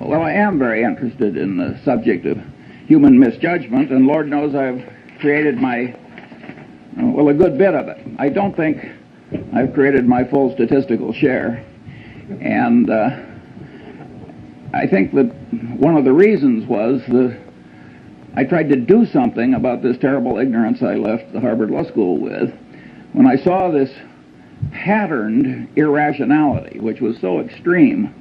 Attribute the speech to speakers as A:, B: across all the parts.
A: Well, I am very interested in the subject of human misjudgment, and Lord knows I've created a good bit of it. I don't think I've created my full statistical share, and I think that one of the reasons was that I tried to do something about this terrible ignorance I left the Harvard Law School with when I saw this patterned irrationality, which was so extreme,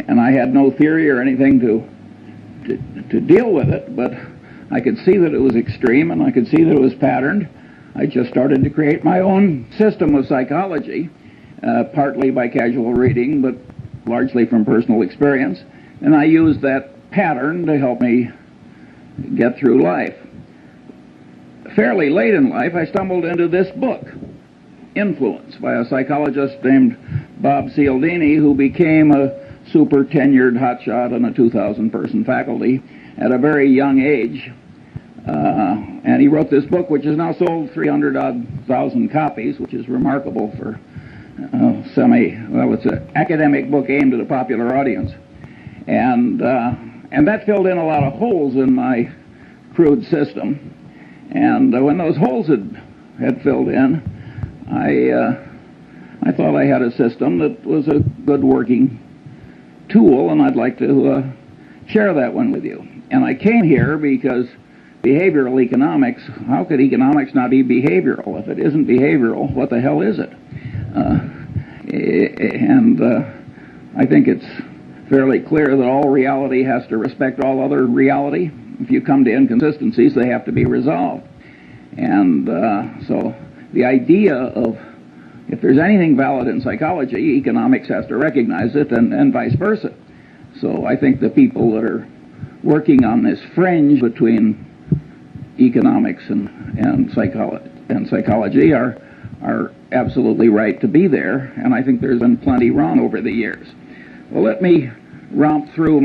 A: and I had no theory or anything to deal with it, but I could see that it was extreme and I could see that it was patterned. I just started to create my own system of psychology, partly by casual reading, but largely from personal experience, and I used that pattern to help me get through life. Fairly late in life, I stumbled into this book, Influence, by a psychologist named Bob Cialdini, who became a super tenured hotshot on a 2,000-person faculty at a very young age. And he wrote this book, which has now sold 300,000 copies, which is remarkable for it's an academic book aimed at a popular audience. And that filled in a lot of holes in my crude system. And when those holes had filled in, I thought I had a system that was a good working tool, and I'd like to share that one with you. And I came here because behavioral economics, how could economics not be behavioral? If it isn't behavioral, what the hell is it? I think it's fairly clear that all reality has to respect all other reality. If you come to inconsistencies, they have to be resolved. And so the idea of, if there's anything valid in psychology, economics has to recognize it, and vice versa. So I think the people that are working on this fringe between economics and psychology are absolutely right to be there, and I think there's been plenty wrong over the years. Well, let me romp through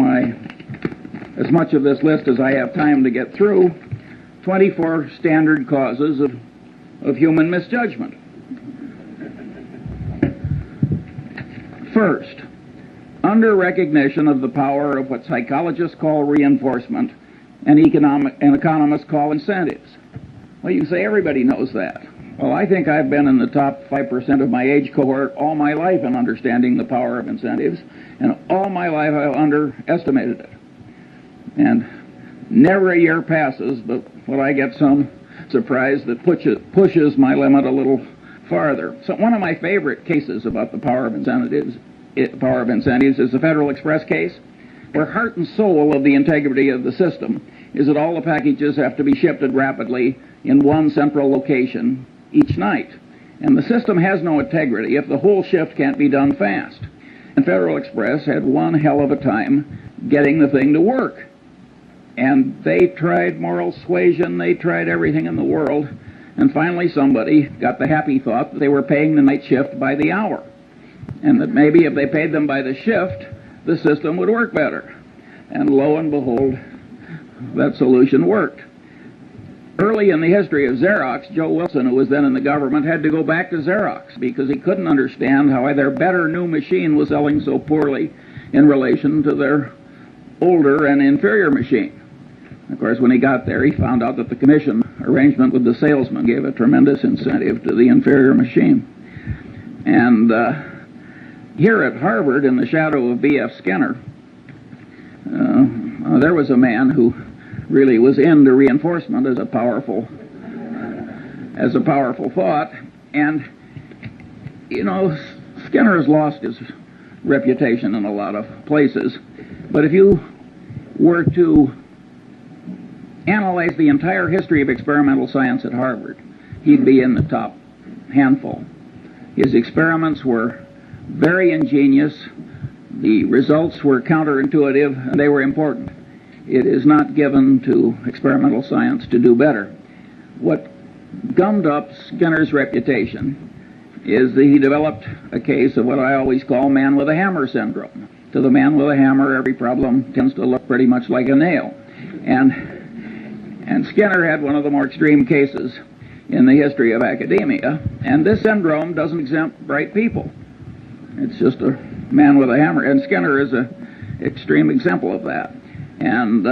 A: as much of this list as I have time to get through. 24 standard causes of human misjudgment. First, under recognition of the power of what psychologists call reinforcement and economists call incentives. Well, you can say everybody knows that. Well, I think I've been in the top 5% of my age cohort all my life in understanding the power of incentives, and all my life I've underestimated it. And never a year passes but when I get some surprise that pushes my limit a little farther. So one of my favorite cases about the power of incentives is the Federal Express case, where heart and soul of the integrity of the system is that all the packages have to be shifted rapidly in one central location each night. And the system has no integrity if the whole shift can't be done fast. And Federal Express had one hell of a time getting the thing to work. And they tried moral suasion, they tried everything in the world, and finally somebody got the happy thought that they were paying the night shift by the hour, and that maybe if they paid them by the shift, the system would work better. And lo and behold, that solution worked. Early in the history of Xerox, Joe Wilson, who was then in the government, had to go back to Xerox because he couldn't understand how their better new machine was selling so poorly in relation to their older and inferior machine. Of course, when he got there, he found out that the commission arrangement with the salesman gave a tremendous incentive to the inferior machine. And here at Harvard, in the shadow of B.F. Skinner, there was a man who really was into reinforcement as a powerful thought. And, you know, Skinner has lost his reputation in a lot of places. But if you were to analyze the entire history of experimental science at Harvard, he'd be in the top handful. His experiments were very ingenious, the results were counterintuitive, and they were important. It is not given to experimental science to do better. What gummed up Skinner's reputation is that he developed a case of what I always call man with a hammer syndrome. To the man with a hammer, every problem tends to look pretty much like a nail. And Skinner had one of the more extreme cases in the history of academia, and this syndrome doesn't exempt bright people. It's just a man with a hammer. And Skinner is extreme example of that. And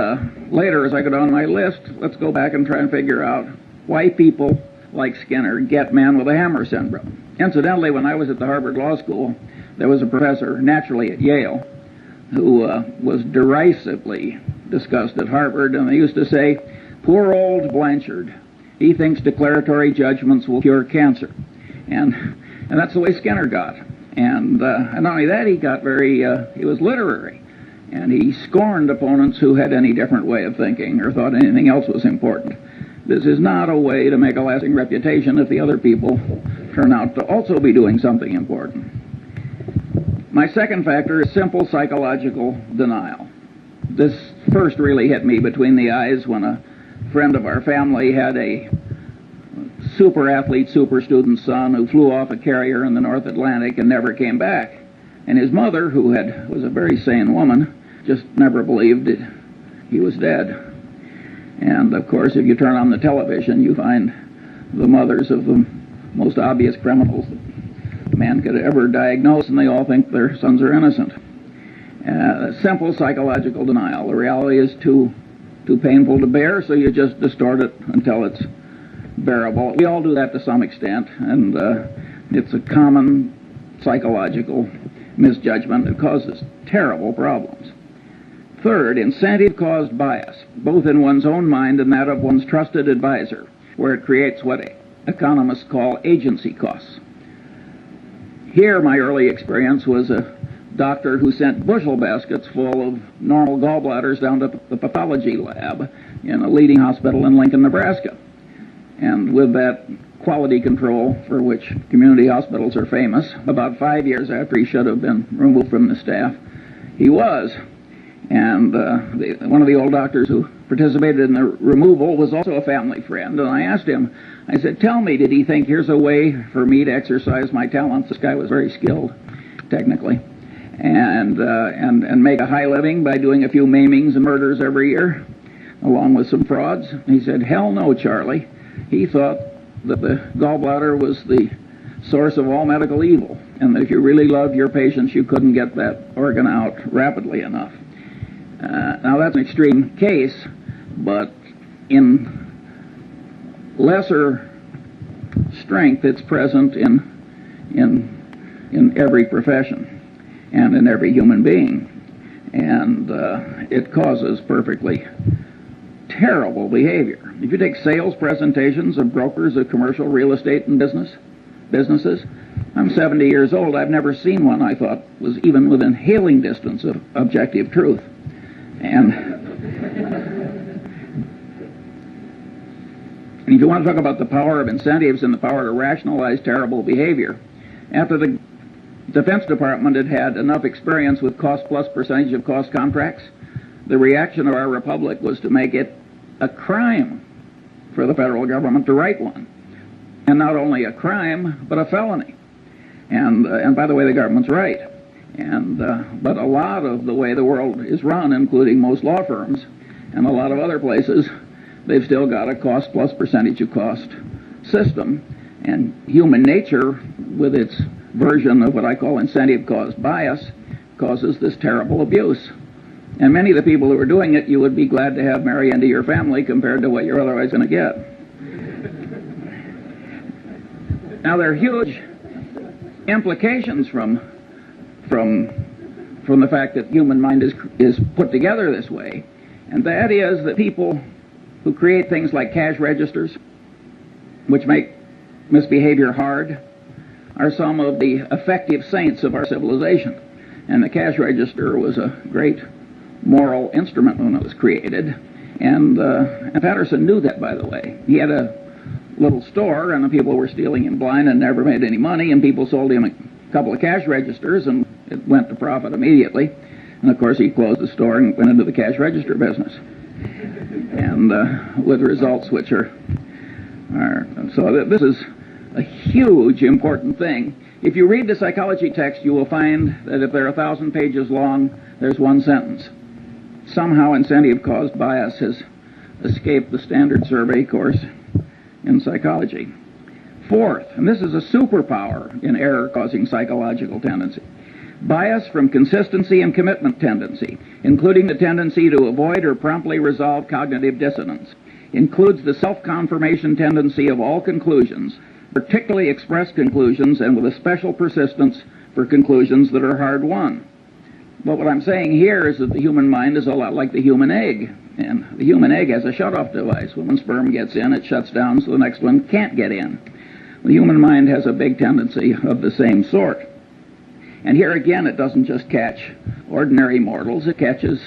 A: later, as I go down my list, let's go back and try and figure out why people like Skinner get man with a hammer syndrome. Incidentally, when I was at the Harvard Law School, there was a professor, naturally at Yale, who was derisively discussed at Harvard, and they used to say, "Poor old Blanchard, he thinks declaratory judgments will cure cancer." And that's the way Skinner got. And not only that, he got he was literary, and he scorned opponents who had any different way of thinking or thought anything else was important. This is not a way to make a lasting reputation if the other people turn out to also be doing something important. My second factor is simple psychological denial. This first really hit me between the eyes when a friend of our family had a super athlete, super student son who flew off a carrier in the North Atlantic and never came back. And his mother, who was a very sane woman, just never believed he was dead. And of course, if you turn on the television, you find the mothers of the most obvious criminals that man could ever diagnose, and they all think their sons are innocent. Simple psychological denial. The reality is too painful to bear, so you just distort it until it's bearable. We all do that to some extent, and it's a common psychological misjudgment that causes terrible problems. Third, incentive-caused bias, both in one's own mind and that of one's trusted advisor, where it creates what economists call agency costs. Here, my early experience was a doctor who sent bushel baskets full of normal gallbladders down to the pathology lab in a leading hospital in Lincoln, Nebraska. And with that quality control for which community hospitals are famous, about 5 years after he should have been removed from the staff, he was. And one of the old doctors who participated in the removal was also a family friend, and I asked him, I said, "Tell me, did he think here's a way for me to exercise my talents?" This guy was very skilled, technically, and make a high living by doing a few maimings and murders every year, along with some frauds. He said, "Hell no, Charlie. He thought that the gallbladder was the source of all medical evil, and that if you really loved your patients, you couldn't get that organ out rapidly enough." Now that's an extreme case, but in lesser strength, it's present in every profession and in every human being, and it causes perfectly terrible behavior. If you take sales presentations of brokers of commercial real estate and businesses, I'm 70 years old. I've never seen one I thought was even within hailing distance of objective truth. And if you want to talk about the power of incentives and the power to rationalize terrible behavior, after the Defense Department had enough experience with cost plus percentage of cost contracts, the reaction of our republic was to make it a crime for the federal government to write one. And not only a crime, but a felony. And by the way, the government's right. But a lot of the way the world is run, including most law firms and a lot of other places, they've still got a cost plus percentage of cost system. And human nature, with its version of what I call incentive-caused bias, causes this terrible abuse. And many of the people who are doing it, you would be glad to have marry into your family compared to what you're otherwise going to get. Now, there are huge implications from the fact that human mind is put together this way, and that is that people who create things like cash registers, which make misbehavior hard, are some of the effective saints of our civilization. And the cash register was a great moral instrument when it was created, and Patterson knew that, by the way. He had a little store, and the people were stealing him blind and never made any money, and people sold him a couple of cash registers, and it went to profit immediately. And of course, he closed the store and went into the cash register business, and with results which are so this is a huge important thing. If you read the psychology text, you will find that if they're 1,000 pages long, there's one sentence. Somehow incentive-caused bias has escaped the standard survey course in psychology. Fourth, and this is a superpower in error-causing psychological tendency, Bias from consistency and commitment tendency, including the tendency to avoid or promptly resolve cognitive dissonance. Includes the self-confirmation tendency of all conclusions, particularly expressed conclusions, and with a special persistence for conclusions that are hard-won. But what I'm saying here is that the human mind is a lot like the human egg. And the human egg has a shut-off device. When one sperm gets in, it shuts down so the next one can't get in. The human mind has a big tendency of the same sort. And here again, it doesn't just catch ordinary mortals, it catches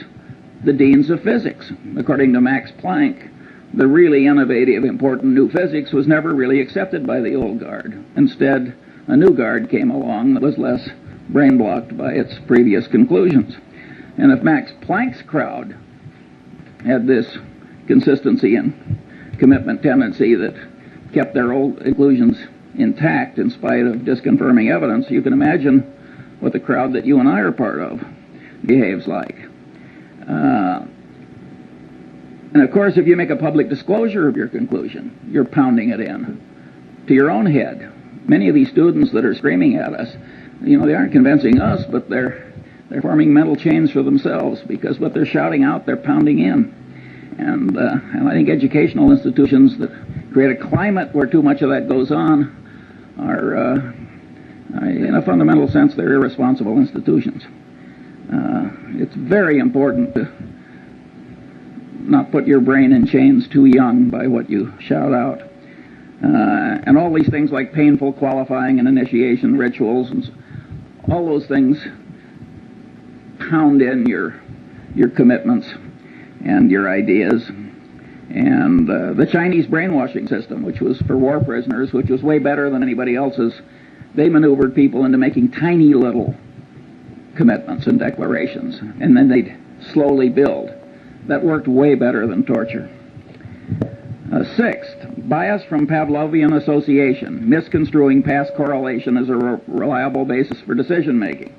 A: the deans of physics. According to Max Planck, the really innovative, important new physics was never really accepted by the old guard. Instead, a new guard came along that was less brain-blocked by its previous conclusions. And if Max Planck's crowd had this consistency and commitment tendency that kept their old conclusions intact in spite of disconfirming evidence, you can imagine what the crowd that you and I are part of behaves like. And of course, if you make a public disclosure of your conclusion, you're pounding it in to your own head. Many of these students that are screaming at us, they aren't convincing us, but they're forming mental chains for themselves, because what they're shouting out, they're pounding in. And I think educational institutions that create a climate where too much of that goes on are, in a fundamental sense, they're irresponsible institutions. It's very important to not put your brain in chains too young by what you shout out. And all these things like painful qualifying and initiation rituals, and all those things pound in your commitments and your ideas. And the Chinese brainwashing system, which was for war prisoners, which was way better than anybody else's, they maneuvered people into making tiny little commitments and declarations, and then they'd slowly build. That worked way better than torture. Sixth, bias from Pavlovian association, misconstruing past correlation as a reliable basis for decision making.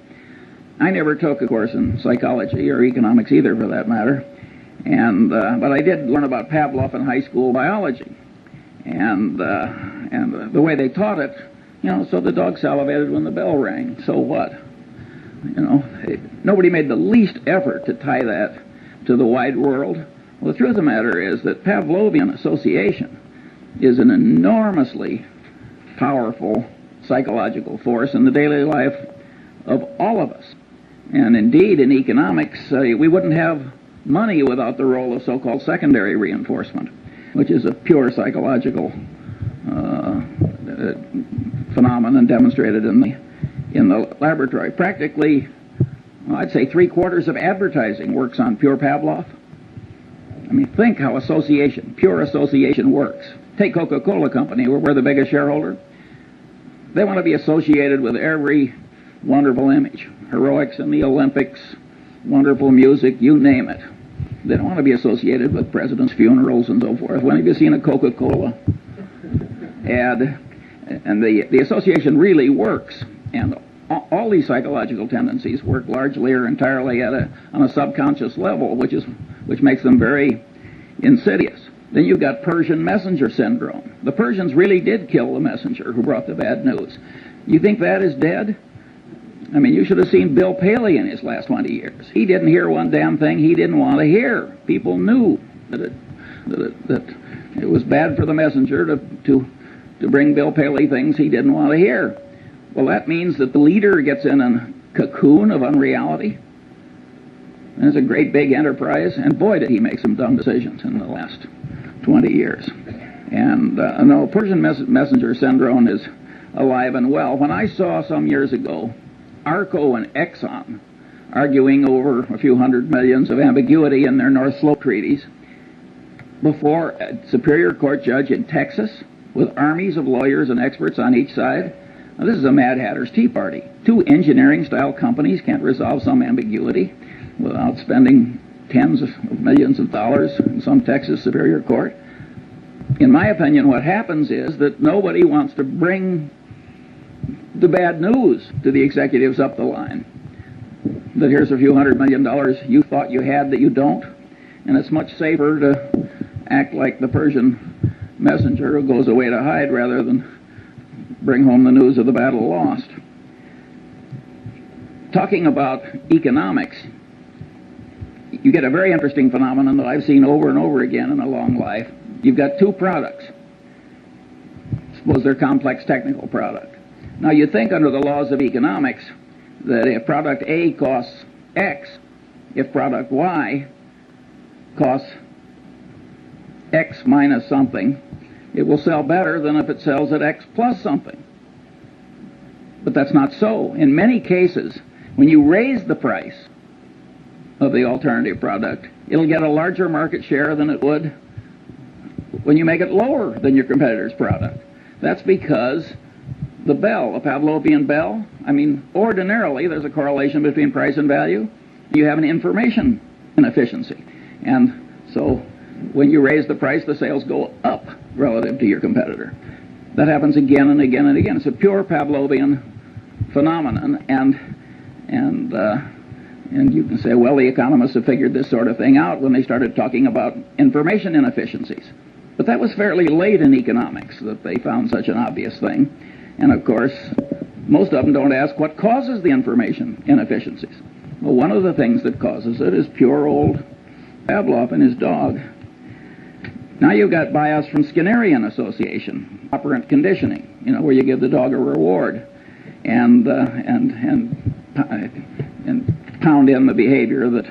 A: I never took a course in psychology or economics either, for that matter, but I did learn about Pavlov in high school biology, and the way they taught it, so the dog salivated when the bell rang. So what? Nobody made the least effort to tie that to the wide world. Well, the truth of the matter is that Pavlovian association is an enormously powerful psychological force in the daily life of all of us. And indeed, in economics, we wouldn't have money without the role of so-called secondary reinforcement, which is a pure psychological phenomenon demonstrated in the laboratory. Practically, I'd say 3/4 of advertising works on pure Pavlov. I mean, think how pure association works. Take Coca-Cola Company, where we're the biggest shareholder. They want to be associated with every wonderful image. Heroics in the Olympics, wonderful music, you name it. They don't want to be associated with presidents' funerals and so forth. When have you seen a Coca-Cola ad? And the association really works. And all these psychological tendencies work largely or entirely on a subconscious level, which makes them very insidious. Then you've got Persian messenger syndrome. The Persians really did kill the messenger who brought the bad news. You think that is dead? I mean, you should have seen Bill Paley in his last 20 years. He didn't hear one damn thing he didn't want to hear. People knew that it was bad for the messenger to bring Bill Paley things he didn't want to hear. Well, that means that the leader gets in a cocoon of unreality. And it's a great big enterprise, and boy, did he make some dumb decisions in the last 20 years. And no, Persian messenger syndrome is alive and well. When I saw some years ago Arco and Exxon arguing over a few hundred millions of ambiguity in their North Slope treaties before a Superior Court judge in Texas with armies of lawyers and experts on each side, now, this is a Mad Hatter's Tea Party. Two engineering-style companies can't resolve some ambiguity without spending tens of millions of dollars in some Texas Superior Court. In my opinion, what happens is that nobody wants to bring the bad news to the executives up the line. That here's a few $100 million you thought you had that you don't, and it's much safer to act like the Persian messenger who goes away to hide rather than bring home the news of the battle lost. talking about economics, you get a very interesting phenomenon that I've seen over and over again in a long life. You've got two products. Suppose they're complex technical product. Now you think under the laws of economics that if product A costs X, if product Y costs X minus something, it will sell better than if it sells at X plus something. But that's not so. In many cases, when you raise the price of the alternative product, it'll get a larger market share than it would when you make it lower than your competitor's product. That's because the bell, a Pavlovian bell, ordinarily there's a correlation between price and value. You have an information inefficiency. And so when you raise the price, the sales go up relative to your competitor. That happens again and again and again. It's a pure Pavlovian phenomenon, and you can say, well, the economists have figured this sort of thing out when they started talking about information inefficiencies. But that was fairly late in economics that they found such an obvious thing. And of course, most of them don't ask what causes the information inefficiencies. Well, one of the things that causes it is pure old Pavlov and his dog. Now you've got bias from Skinnerian association, operant conditioning, where you give the dog a reward and pound in the behavior that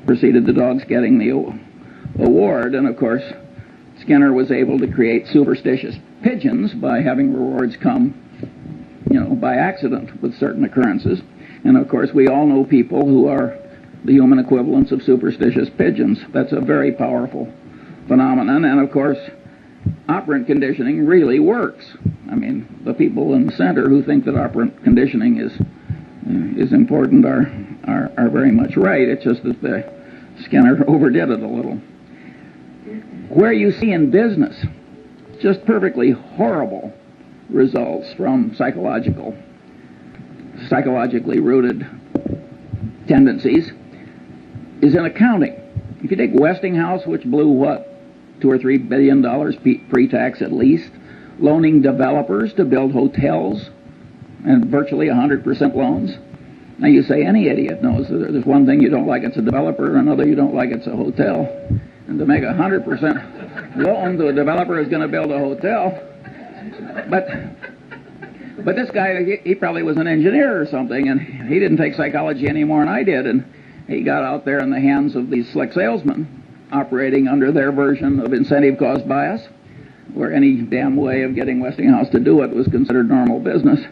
A: preceded the dog's getting the award. And of course, Skinner was able to create superstitious pigeons by having rewards come, by accident with certain occurrences. And of course, we all know people who are the human equivalents of superstitious pigeons. That's a very powerful phenomenon. And of course, operant conditioning really works. The people in the center who think that operant conditioning is important are very much right. It's just that Skinner overdid it a little. Where you see in business just perfectly horrible results from psychologically rooted tendencies is in accounting. If you take Westinghouse, which blew $2 or $3 billion pre-tax at least, loaning developers to build hotels and virtually 100% loans. Now you say any idiot knows that there's one thing you don't like, it's a developer, and another you don't like, it's a hotel. And to make 100% loan to a developer who's going to build a hotel. But this guy, he probably was an engineer or something, and he didn't take psychology any more than I did, and he got out there in the hands of these slick salesmen operating under their version of incentive cost bias, where any damn way of getting Westinghouse to do it was considered normal business,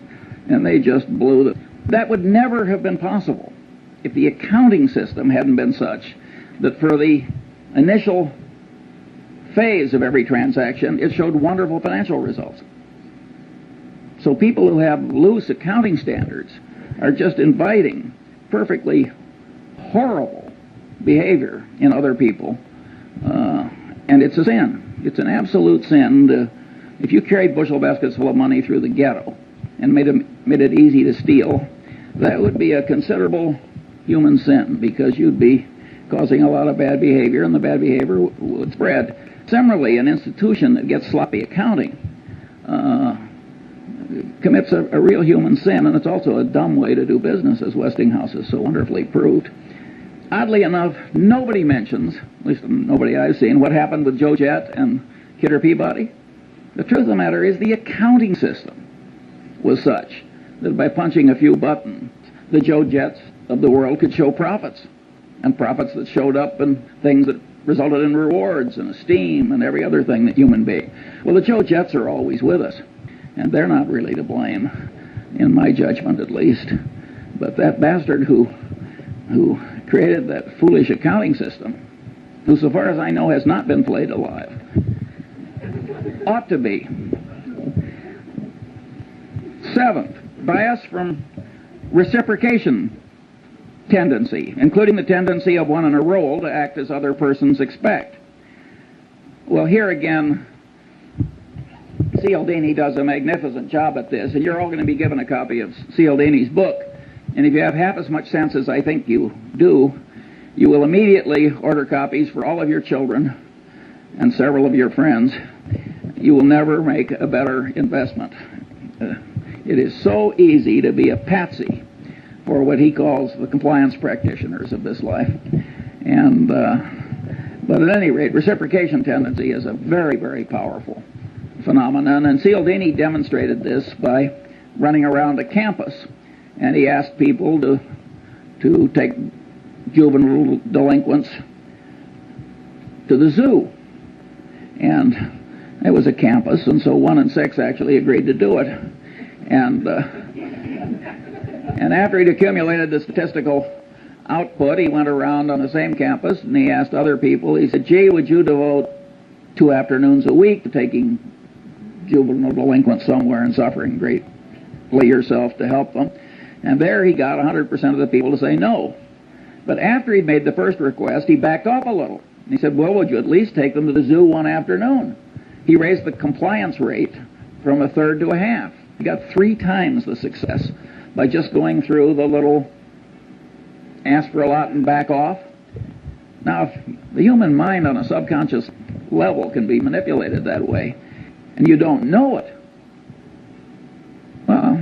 A: and they just blew it. That would never have been possible if the accounting system hadn't been such that for the initial phase of every transaction, it showed wonderful financial results. So people who have loose accounting standards are just inviting perfectly horrible behavior in other people, and it's a sin. It's an absolute sin. If you carried bushel baskets full of money through the ghetto and made it easy to steal, that would be a considerable human sin, because you'd be causing a lot of bad behavior, and the bad behavior would spread. Similarly, an institution that gets sloppy accounting commits a real human sin, and it's also a dumb way to do business, as Westinghouse has so wonderfully proved. Oddly enough, nobody mentions, at least nobody I've seen, what happened with Joe Jett and Kidder Peabody. The truth of the matter is the accounting system was such that by punching a few buttons, the Joe Jetts of the world could show profits, and profits that showed up in things that resulted in rewards and esteem and every other thing that human being. Well, the Joe Jetts are always with us, and they're not really to blame, in my judgment at least. But that bastard who created that foolish accounting system, who, so far as I know, has not been flayed alive, ought to be. Seventh, bias from reciprocation tendency, including the tendency of one in a role to act as other persons expect. Well, here again, Cialdini does a magnificent job at this, and you're all going to be given a copy of Cialdini's book. And if you have half as much sense as I think you do, you will immediately order copies for all of your children and several of your friends. You will never make a better investment. It is so easy to be a patsy for what he calls the compliance practitioners of this life. And but at any rate, reciprocation tendency is a very, very powerful phenomenon, and Cialdini demonstrated this by running around a campus, and he asked people to take juvenile delinquents to the zoo. And it was a campus, and so 1 in 6 actually agreed to do it. And after he'd accumulated the statistical output, he went around on the same campus, and he asked other people, he said, gee, would you devote 2 afternoons a week to taking juvenile delinquents somewhere and suffering greatly yourself to help them? And there he got 100% of the people to say no. But after he'd made the first request, he backed off a little. He said, well, would you at least take them to the zoo 1 afternoon? He raised the compliance rate from 1/3 to 1/2. He got 3 times the success by just going through the little ask for a lot and back off. Now, if the human mind on a subconscious level can be manipulated that way, and you don't know it, well,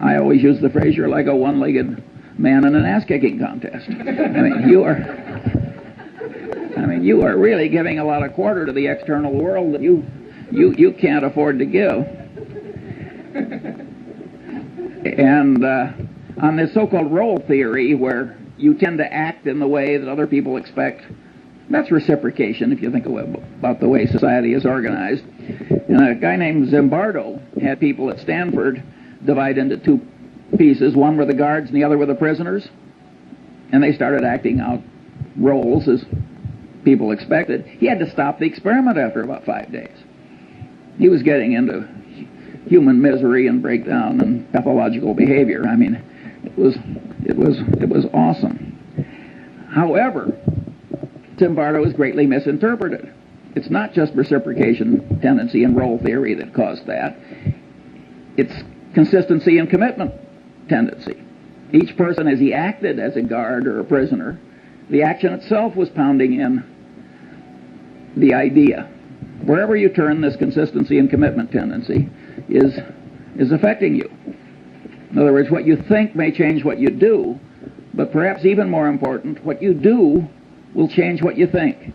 A: I always use the phrase, you're like a one-legged man in an ass-kicking contest. You are really giving a lot of quarter to the external world that you can't afford to give. And on this so-called role theory, where you tend to act in the way that other people expect, that's reciprocation, if you think about the way society is organized. And a guy named Zimbardo had people at Stanford divide into 2 pieces. One were the guards and the other were the prisoners. And they started acting out roles as people expected. He had to stop the experiment after about 5 days. He was getting into human misery and breakdown and pathological behavior. I mean, it was awesome. However, Zimbardo is greatly misinterpreted. It's not just reciprocation tendency and role theory that caused that. It's consistency and commitment tendency. Each person, as he acted as a guard or a prisoner, the action itself was pounding in the idea. Wherever you turn, this consistency and commitment tendency is affecting you. In other words, what you think may change what you do, but perhaps even more important, what you do will change what you think.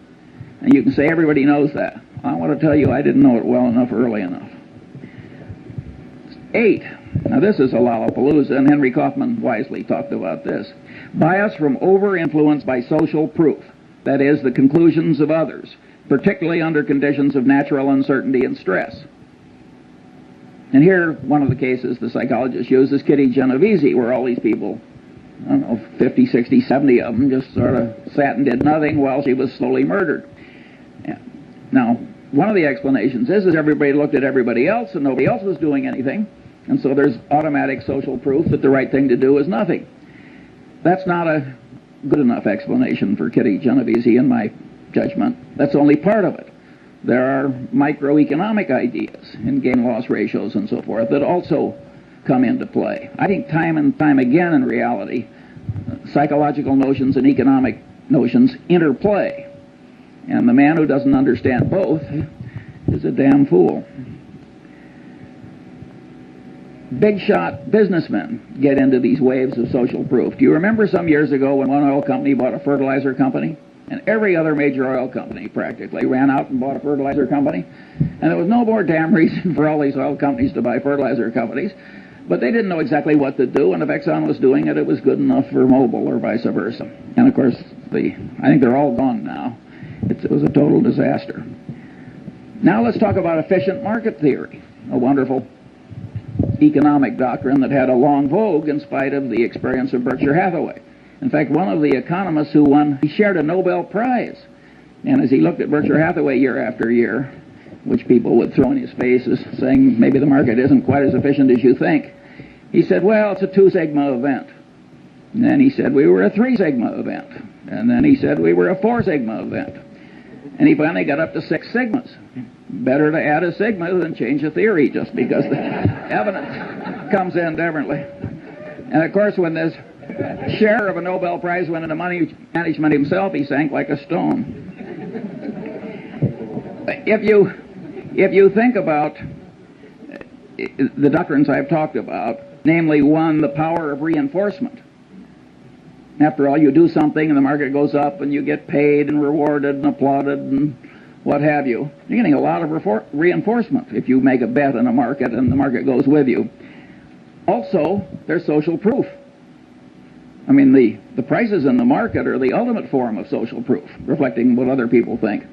A: And you can say, everybody knows that. I want to tell you, I didn't know it well enough early enough. 8. Now this is a Lollapalooza, and Henry Kaufman wisely talked about this. Bias from over-influence by social proof, that is, the conclusions of others, particularly under conditions of natural uncertainty and stress. And here, one of the cases the psychologist used is Kitty Genovese, where all these people, I don't know, 50, 60, 70 of them just sort of sat and did nothing while she was slowly murdered. Now, one of the explanations is everybody looked at everybody else and nobody else was doing anything, and so there's automatic social proof that the right thing to do is nothing. That's not a good enough explanation for Kitty Genovese, in my judgment. That's only part of it. There are microeconomic ideas in gain-loss ratios and so forth that also come into play. I think time and time again in reality, psychological notions and economic notions interplay. And the man who doesn't understand both is a damn fool. Big shot businessmen get into these waves of social proof. Do you remember some years ago when one oil company bought a fertilizer company? And every other major oil company practically ran out and bought a fertilizer company. And there was no more damn reason for all these oil companies to buy fertilizer companies. But they didn't know exactly what to do, and if Exxon was doing it, it was good enough for Mobil or vice versa. And of course, I think they're all gone now. It was a total disaster. Now let's talk about efficient market theory, a wonderful economic doctrine that had a long vogue in spite of the experience of Berkshire Hathaway. In fact, one of the economists who won, he shared a Nobel Prize. And as he looked at Berkshire Hathaway year after year, which people would throw in his face as saying maybe the market isn't quite as efficient as you think, he said, well, it's a 2 sigma event. And then he said we were a 3 sigma event. And then he said we were a 4 sigma event. And he finally got up to 6 sigmas. Better to add a sigma than change a theory just because the evidence comes in differently. And of course, when this share of a Nobel Prize went into money management himself, he sank like a stone. If you think about the doctrines I've talked about, namely, 1, the power of reinforcement. After all, you do something and the market goes up and you get paid and rewarded and applauded and what have you. You're getting a lot of reinforcement if you make a bet in a market and the market goes with you. Also, there's social proof. I mean, the prices in the market are the ultimate form of social proof, reflecting what other people think.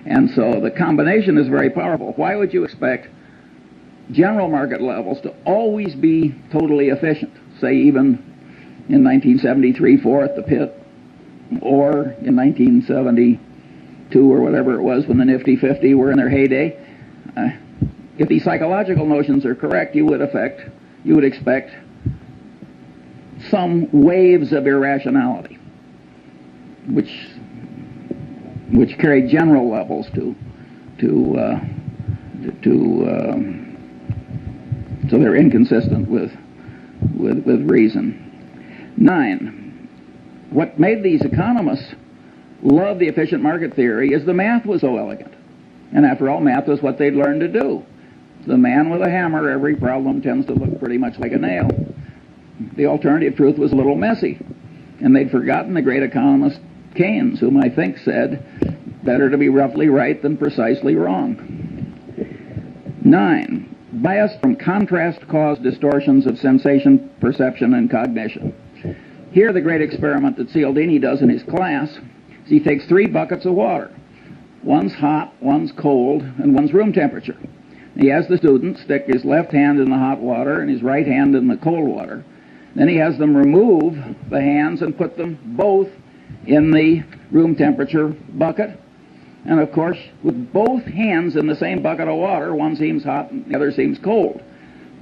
A: And so the combination is very powerful. Why would you expect general market levels to always be totally efficient, say even in 1973-4 at the pit, or in 1972 or whatever it was when the Nifty 50 were in their heyday? If these psychological notions are correct, you would expect some waves of irrationality, which carry general levels so they're inconsistent with reason. 9. What made these economists love the efficient market theory is the math was so elegant. And after all, math was what they'd learned to do. The man with a hammer, every problem tends to look pretty much like a nail. The alternative truth was a little messy. And they'd forgotten the great economist Keynes, whom I think said, better to be roughly right than precisely wrong. 9. Bias from contrast cause distortions of sensation, perception, and cognition. Here, the great experiment that Cialdini does in his class is he takes 3 buckets of water. One's hot, one's cold, and one's room temperature. He has the student stick his left hand in the hot water and his right hand in the cold water. Then he has them remove the hands and put them both in the room temperature bucket. And of course, with both hands in the same bucket of water, one seems hot and the other seems cold,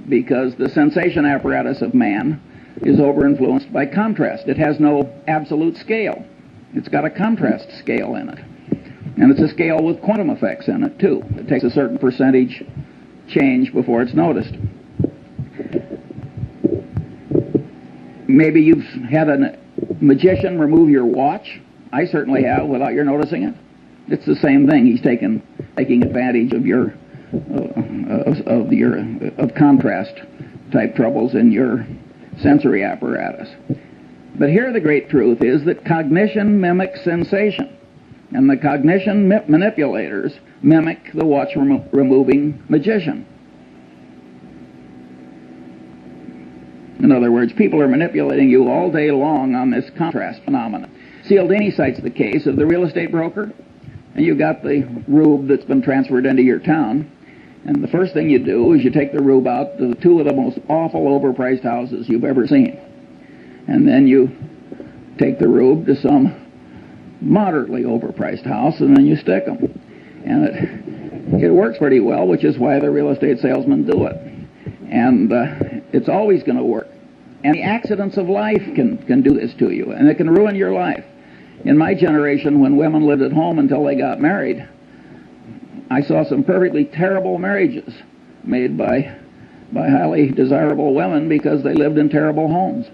A: because the sensation apparatus of man is over-influenced by contrast. It has no absolute scale. It's got a contrast scale in it. And it's a scale with quantum effects in it, too. It takes a certain percentage change before it's noticed. Maybe you've had a magician remove your watch. I certainly have, without your noticing it. It's the same thing. He's taking advantage of your contrast type troubles in your sensory apparatus. But here the great truth is that cognition mimics sensation, and the cognition manipulators mimic the watch removing magician. In other words, people are manipulating you all day long on this contrast phenomenon. Cialdini cites the case of the real estate broker, and you got the rube that's been transferred into your town, and the first thing you do is you take the rube out to 2 of the most awful overpriced houses you've ever seen. And then you take the rube to some moderately overpriced house, and then you stick them. And it works pretty well, which is why the real estate salesmen do it. And it's always going to work. And the accidents of life can do this to you, and it can ruin your life. In my generation, when women lived at home until they got married, I saw some perfectly terrible marriages made by highly desirable women because they lived in terrible homes.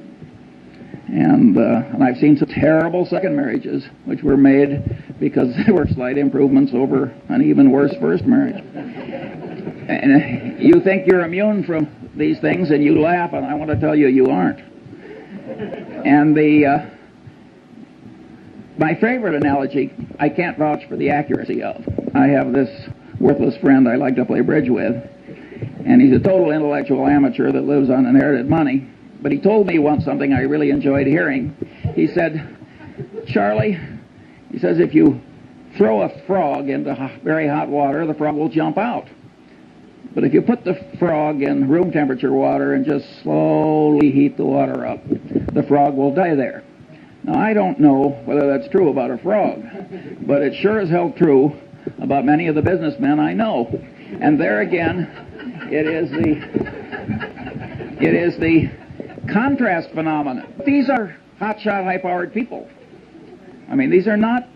A: And I've seen some terrible second marriages which were made because there were slight improvements over an even worse first marriage. And you think you're immune from these things and you laugh, and I want to tell you, you aren't. And my favorite analogy, I can't vouch for the accuracy of. I have this worthless friend I like to play bridge with, and he's a total intellectual amateur that lives on inherited money. But he told me once something I really enjoyed hearing. He said, Charlie, he says, if you throw a frog into very hot water, the frog will jump out. But if you put the frog in room temperature water and just slowly heat the water up, the frog will die there. Now, I don't know whether that's true about a frog, but it sure is hell true about many of the businessmen I know. And there again, it is the contrast phenomenon. These are hotshot, high-powered people. I mean, these are not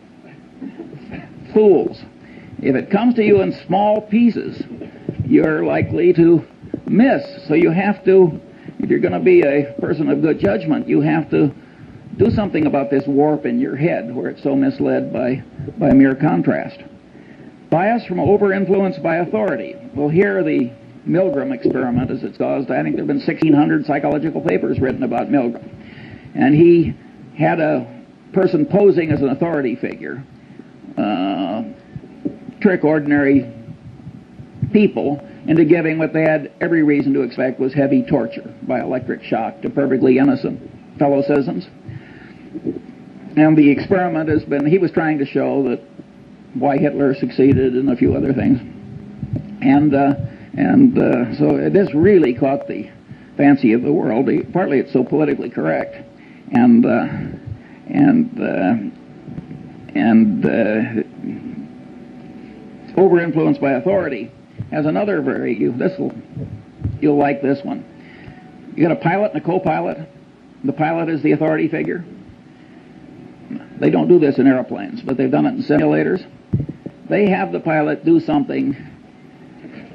A: fools. If it comes to you in small pieces, you're likely to miss. So you have to, if you're going to be a person of good judgment, you have to do something about this warp in your head where it's so misled by mere contrast. Bias from over-influence by authority. Well, here the Milgram experiment, as it's caused, I think there have been 1,600 psychological papers written about Milgram. And he had a person posing as an authority figure trick ordinary people into giving what they had every reason to expect was heavy torture by electric shock to perfectly innocent fellow citizens. And the experiment has been, he was trying to show that why Hitler succeeded and a few other things. So this really caught the fancy of the world. Partly it's so politically correct, and over-influenced by authority has another you'll like this one. You got a pilot and a co-pilot. The pilot is the authority figure. They don't do this in airplanes, but they've done it in simulators. They have the pilot do something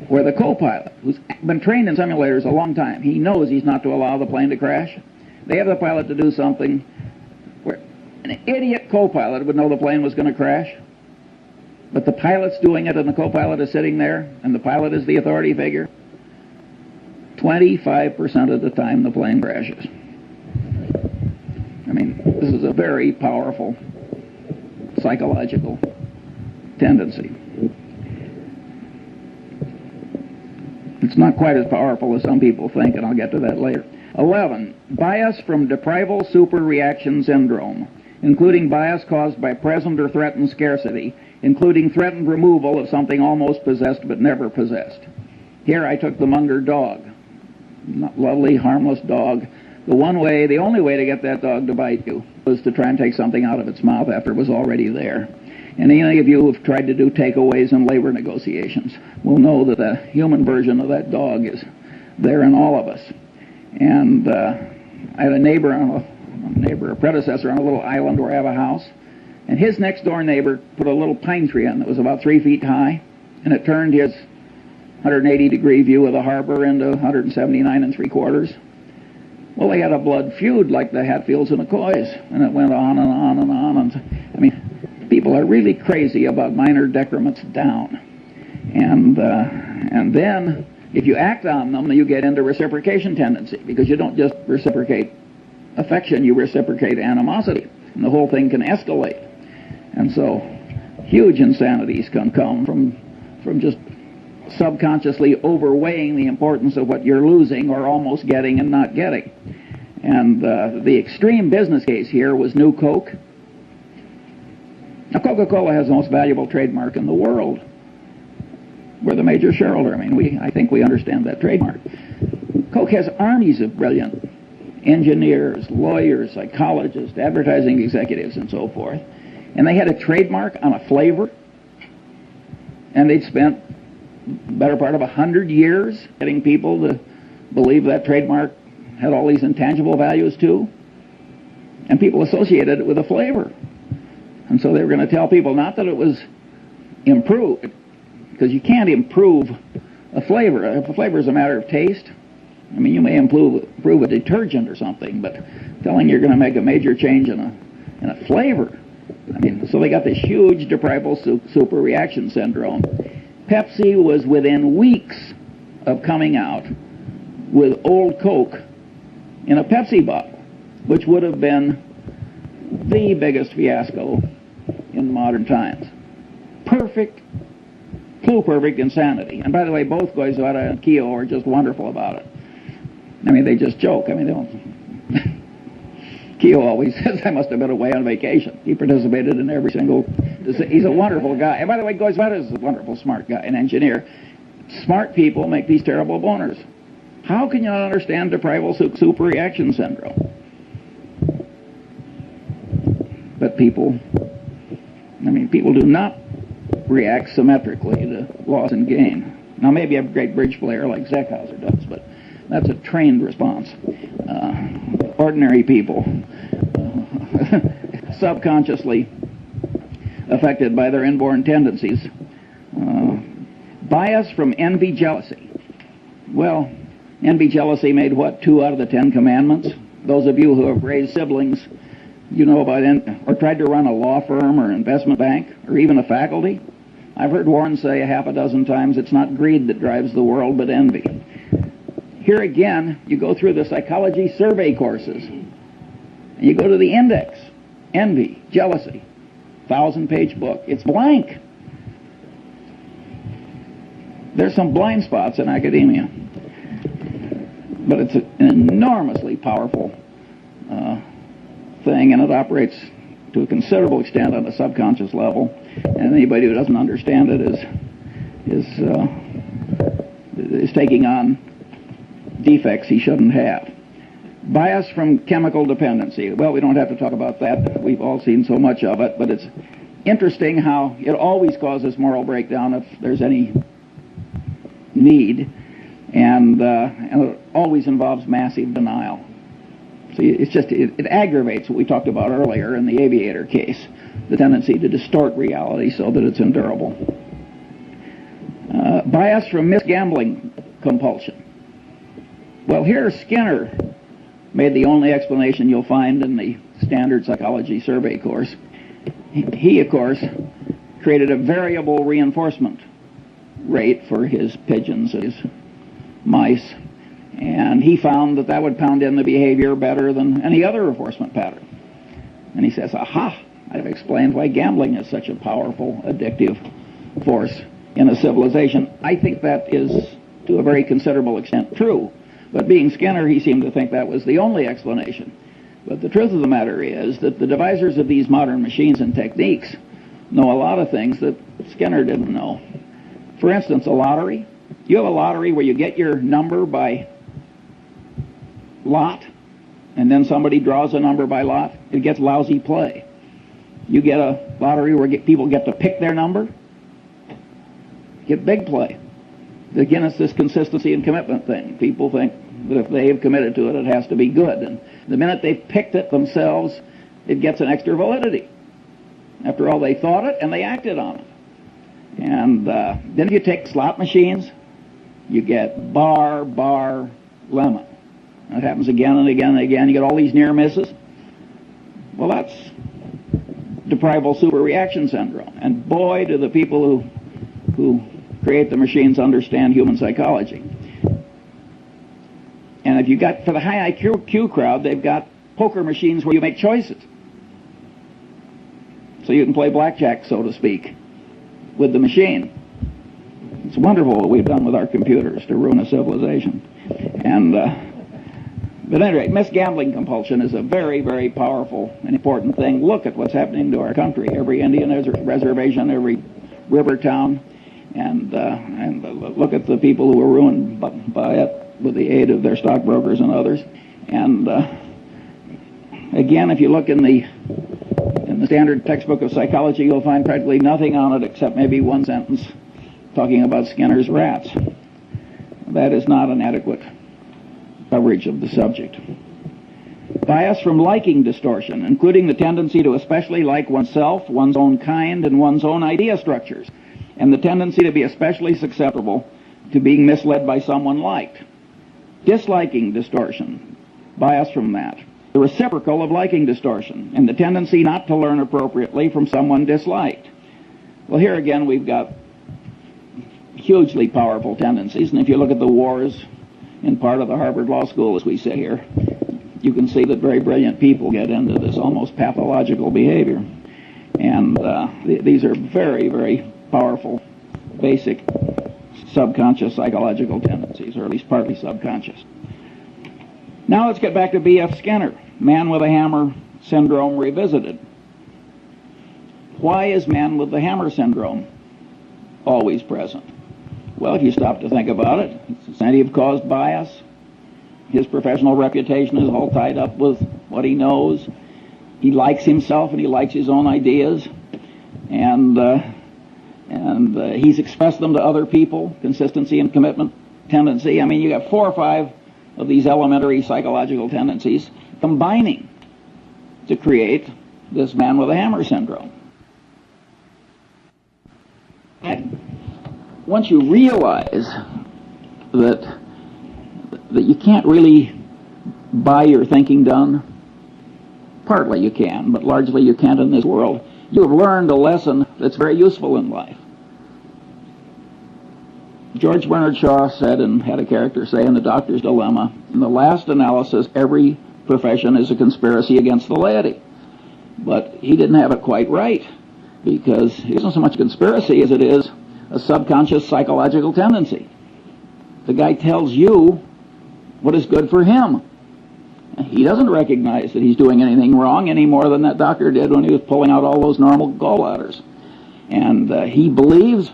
A: where the co-pilot, who's been trained in simulators a long time, he knows he's not to allow the plane to crash. They have the pilot to do something where an idiot co-pilot would know the plane was going to crash, but the pilot's doing it and the co-pilot is sitting there and the pilot is the authority figure. 25% of the time the plane crashes. I mean, this is a very powerful psychological tendency. It's not quite as powerful as some people think, and I'll get to that later. 11. Bias from deprival superreaction syndrome, including bias caused by present or threatened scarcity, including threatened removal of something almost possessed but never possessed. Here I took the Munger dog. Lovely, harmless dog. The only way to get that dog to bite you was to try and take something out of its mouth after it was already there. And any of you who've tried to do takeaways in labor negotiations will know that the human version of that dog is there in all of us. And I had a predecessor on a little island where I have a house, and his next door neighbor put a little pine tree in that was about 3 feet high, and it turned his 180-degree view of the harbor into 179 3/4. Well, they had a blood feud like the Hatfields and McCoys, and it went on and on and on. And I mean, people are really crazy about minor decrements down. And then, if you act on them, you get into reciprocation tendency, because you don't just reciprocate affection, you reciprocate animosity, and the whole thing can escalate. And so, huge insanities can come from just subconsciously overweighing the importance of what you're losing or almost getting and not getting. And the extreme business case here was New Coke. Now, Coca-Cola has the most valuable trademark in the world. We're the major shareholder. I mean, I think we understand that trademark. Coke has armies of brilliant engineers, lawyers, psychologists, advertising executives, and so forth. And they had a trademark on a flavor, and they'd spent the better part of 100 years getting people to believe that trademark had all these intangible values too. And people associated it with a flavor. And so they were going to tell people not that it was improved, because you can't improve a flavor. If a flavor is a matter of taste, I mean, you may improve a detergent or something, but telling you're going to make a major change in a flavor. I mean, so they got this huge deprival superreaction syndrome. Pepsi was within weeks of coming out with old Coke in a Pepsi bottle, which would have been the biggest fiasco in modern times. Perfect insanity. And by the way, both Goizueta and Keogh are just wonderful about it. I mean, they just joke. I mean, they don't. Keogh always says, I must have been away on vacation. He participated in every single... He's a wonderful guy. And by the way, Goizueta is a wonderful, smart guy, an engineer. Smart people make these terrible boners. How can you not understand deprival superreaction syndrome? But people do not react symmetrically to loss and gain. Now, maybe a great bridge player like Zeckhauser does, but that's a trained response. Ordinary people, subconsciously affected by their inborn tendencies. Bias from envy, jealousy. Well, envy, jealousy made what, 2 out of the 10 commandments? Those of you who have raised siblings, you know about or tried to run a law firm or investment bank or even a faculty. I've heard Warren say 6 times, it's not greed that drives the world, but envy. Here again, you go through the psychology survey courses, and you go to the index, envy, jealousy. 1,000-page book. It's blank. There's some blind spots in academia, but it's an enormously powerful thing, and it operates to a considerable extent on a subconscious level. And anybody who doesn't understand it is taking on defects he shouldn't have. Bias from chemical dependency. Well, we don't have to talk about that. We've all seen so much of it, but it's interesting how it always causes moral breakdown if there's any need, and it always involves massive denial. So it's just, it aggravates what we talked about earlier in the aviator case, the tendency to distort reality so that it's endurable. Bias from misgambling compulsion. Well, here Skinner made the only explanation you'll find in the standard psychology survey course. He, of course, created a variable reinforcement rate for his pigeons, his mice, and he found that would pound in the behavior better than any other reinforcement pattern. And he says, aha, I've explained why gambling is such a powerful, addictive force in a civilization. I think that is, to a very considerable extent, true. But being Skinner, he seemed to think that was the only explanation. But the truth of the matter is that the devisers of these modern machines and techniques know a lot of things that Skinner didn't know. For instance, a lottery. You have a lottery where you get your number by lot, and then somebody draws a number by lot. It gets lousy play. You get a lottery where people get to pick their number. Get big play. Again, it's this consistency and commitment thing. People think that if they have committed to it, it has to be good. And the minute they've picked it themselves, it gets an extra validity. After all, they thought it and they acted on it. And then if you take slot machines, you get bar, lemon. That happens again and again and again. You get all these near misses. Well, that's deprival superreaction syndrome. And boy, do the people who create the machines understand human psychology. And if you got, for the high IQ crowd, they've got poker machines where you make choices. So you can play blackjack, so to speak, with the machine. It's wonderful what we've done with our computers to ruin a civilization. And but at any rate, misgambling compulsion is a very, very powerful and important thing. Look at what's happening to our country. Every Indian reservation, every river town, and look at the people who are ruined by it with the aid of their stockbrokers and others. And again, if you look in the standard textbook of psychology, you'll find practically nothing on it except maybe one sentence talking about Skinner's rats. That is not an adequate coverage of the subject. Bias from liking distortion, including the tendency to especially like oneself, one's own kind, and one's own idea structures, and the tendency to be especially susceptible to being misled by someone liked. Disliking distortion, bias from that. The reciprocal of liking distortion, and the tendency not to learn appropriately from someone disliked. Well, here again we've got hugely powerful tendencies, and if you look at the wars in part of the Harvard Law School as we sit here, you can see that very brilliant people get into this almost pathological behavior. And these are very, very powerful, basic subconscious psychological tendencies, or at least partly subconscious. Now let's get back to B.F. Skinner, man with a hammer syndrome revisited. Why is man with the hammer syndrome always present? Well, if you stop to think about it, it's incentive caused bias. His professional reputation is all tied up with what he knows. He likes himself and he likes his own ideas, and he's expressed them to other people. Consistency and commitment tendency. I mean, you got 4 or 5 of these elementary psychological tendencies combining to create this man with a hammer syndrome. And once you realize that you can't really buy your thinking done, partly you can, but largely you can't in this world, you have learned a lesson that's very useful in life. George Bernard Shaw said, and had a character say in The Doctor's Dilemma, in the last analysis, every profession is a conspiracy against the laity. But he didn't have it quite right, because it isn't so much conspiracy as it is a subconscious psychological tendency. The guy tells you what is good for him. He doesn't recognize that he's doing anything wrong any more than that doctor did when he was pulling out all those normal gallbladders. And he believes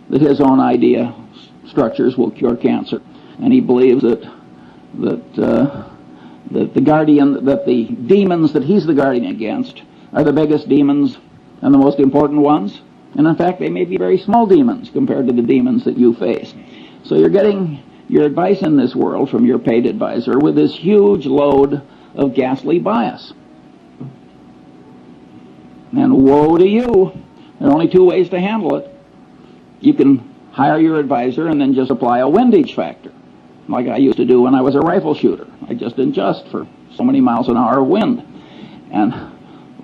A: that his own idea structures will cure cancer. And he believes that the demons that he's the guardian against are the biggest demons and the most important ones. And in fact, they may be very small demons compared to the demons that you face. So you're getting your advice in this world from your paid advisor with this huge load of ghastly bias. And woe to you. There are only two ways to handle it. You can hire your advisor and then just apply a windage factor, like I used to do when I was a rifle shooter. I just adjust for so many miles an hour of wind.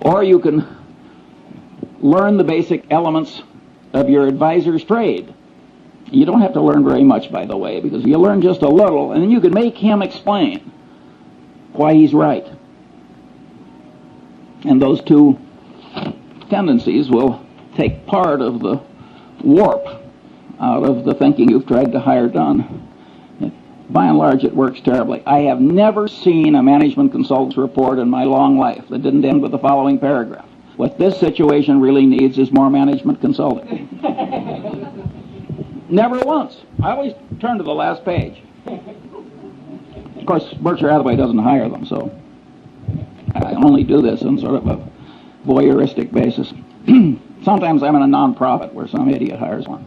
A: Or you can learn the basic elements of your advisor's trade. You don't have to learn very much, by the way, because you learn just a little, and then you can make him explain why he's right. And those two tendencies will take part of the warp out of the thinking you've tried to hire done. By and large, it works terribly. I have never seen a management consultant's report in my long life that didn't end with the following paragraph: what this situation really needs is more management consulting. Never once. I always turn to the last page. Of course, Berkshire Hathaway doesn't hire them, so I only do this on sort of a voyeuristic basis. Sometimes I'm in a non-profit where some idiot hires one.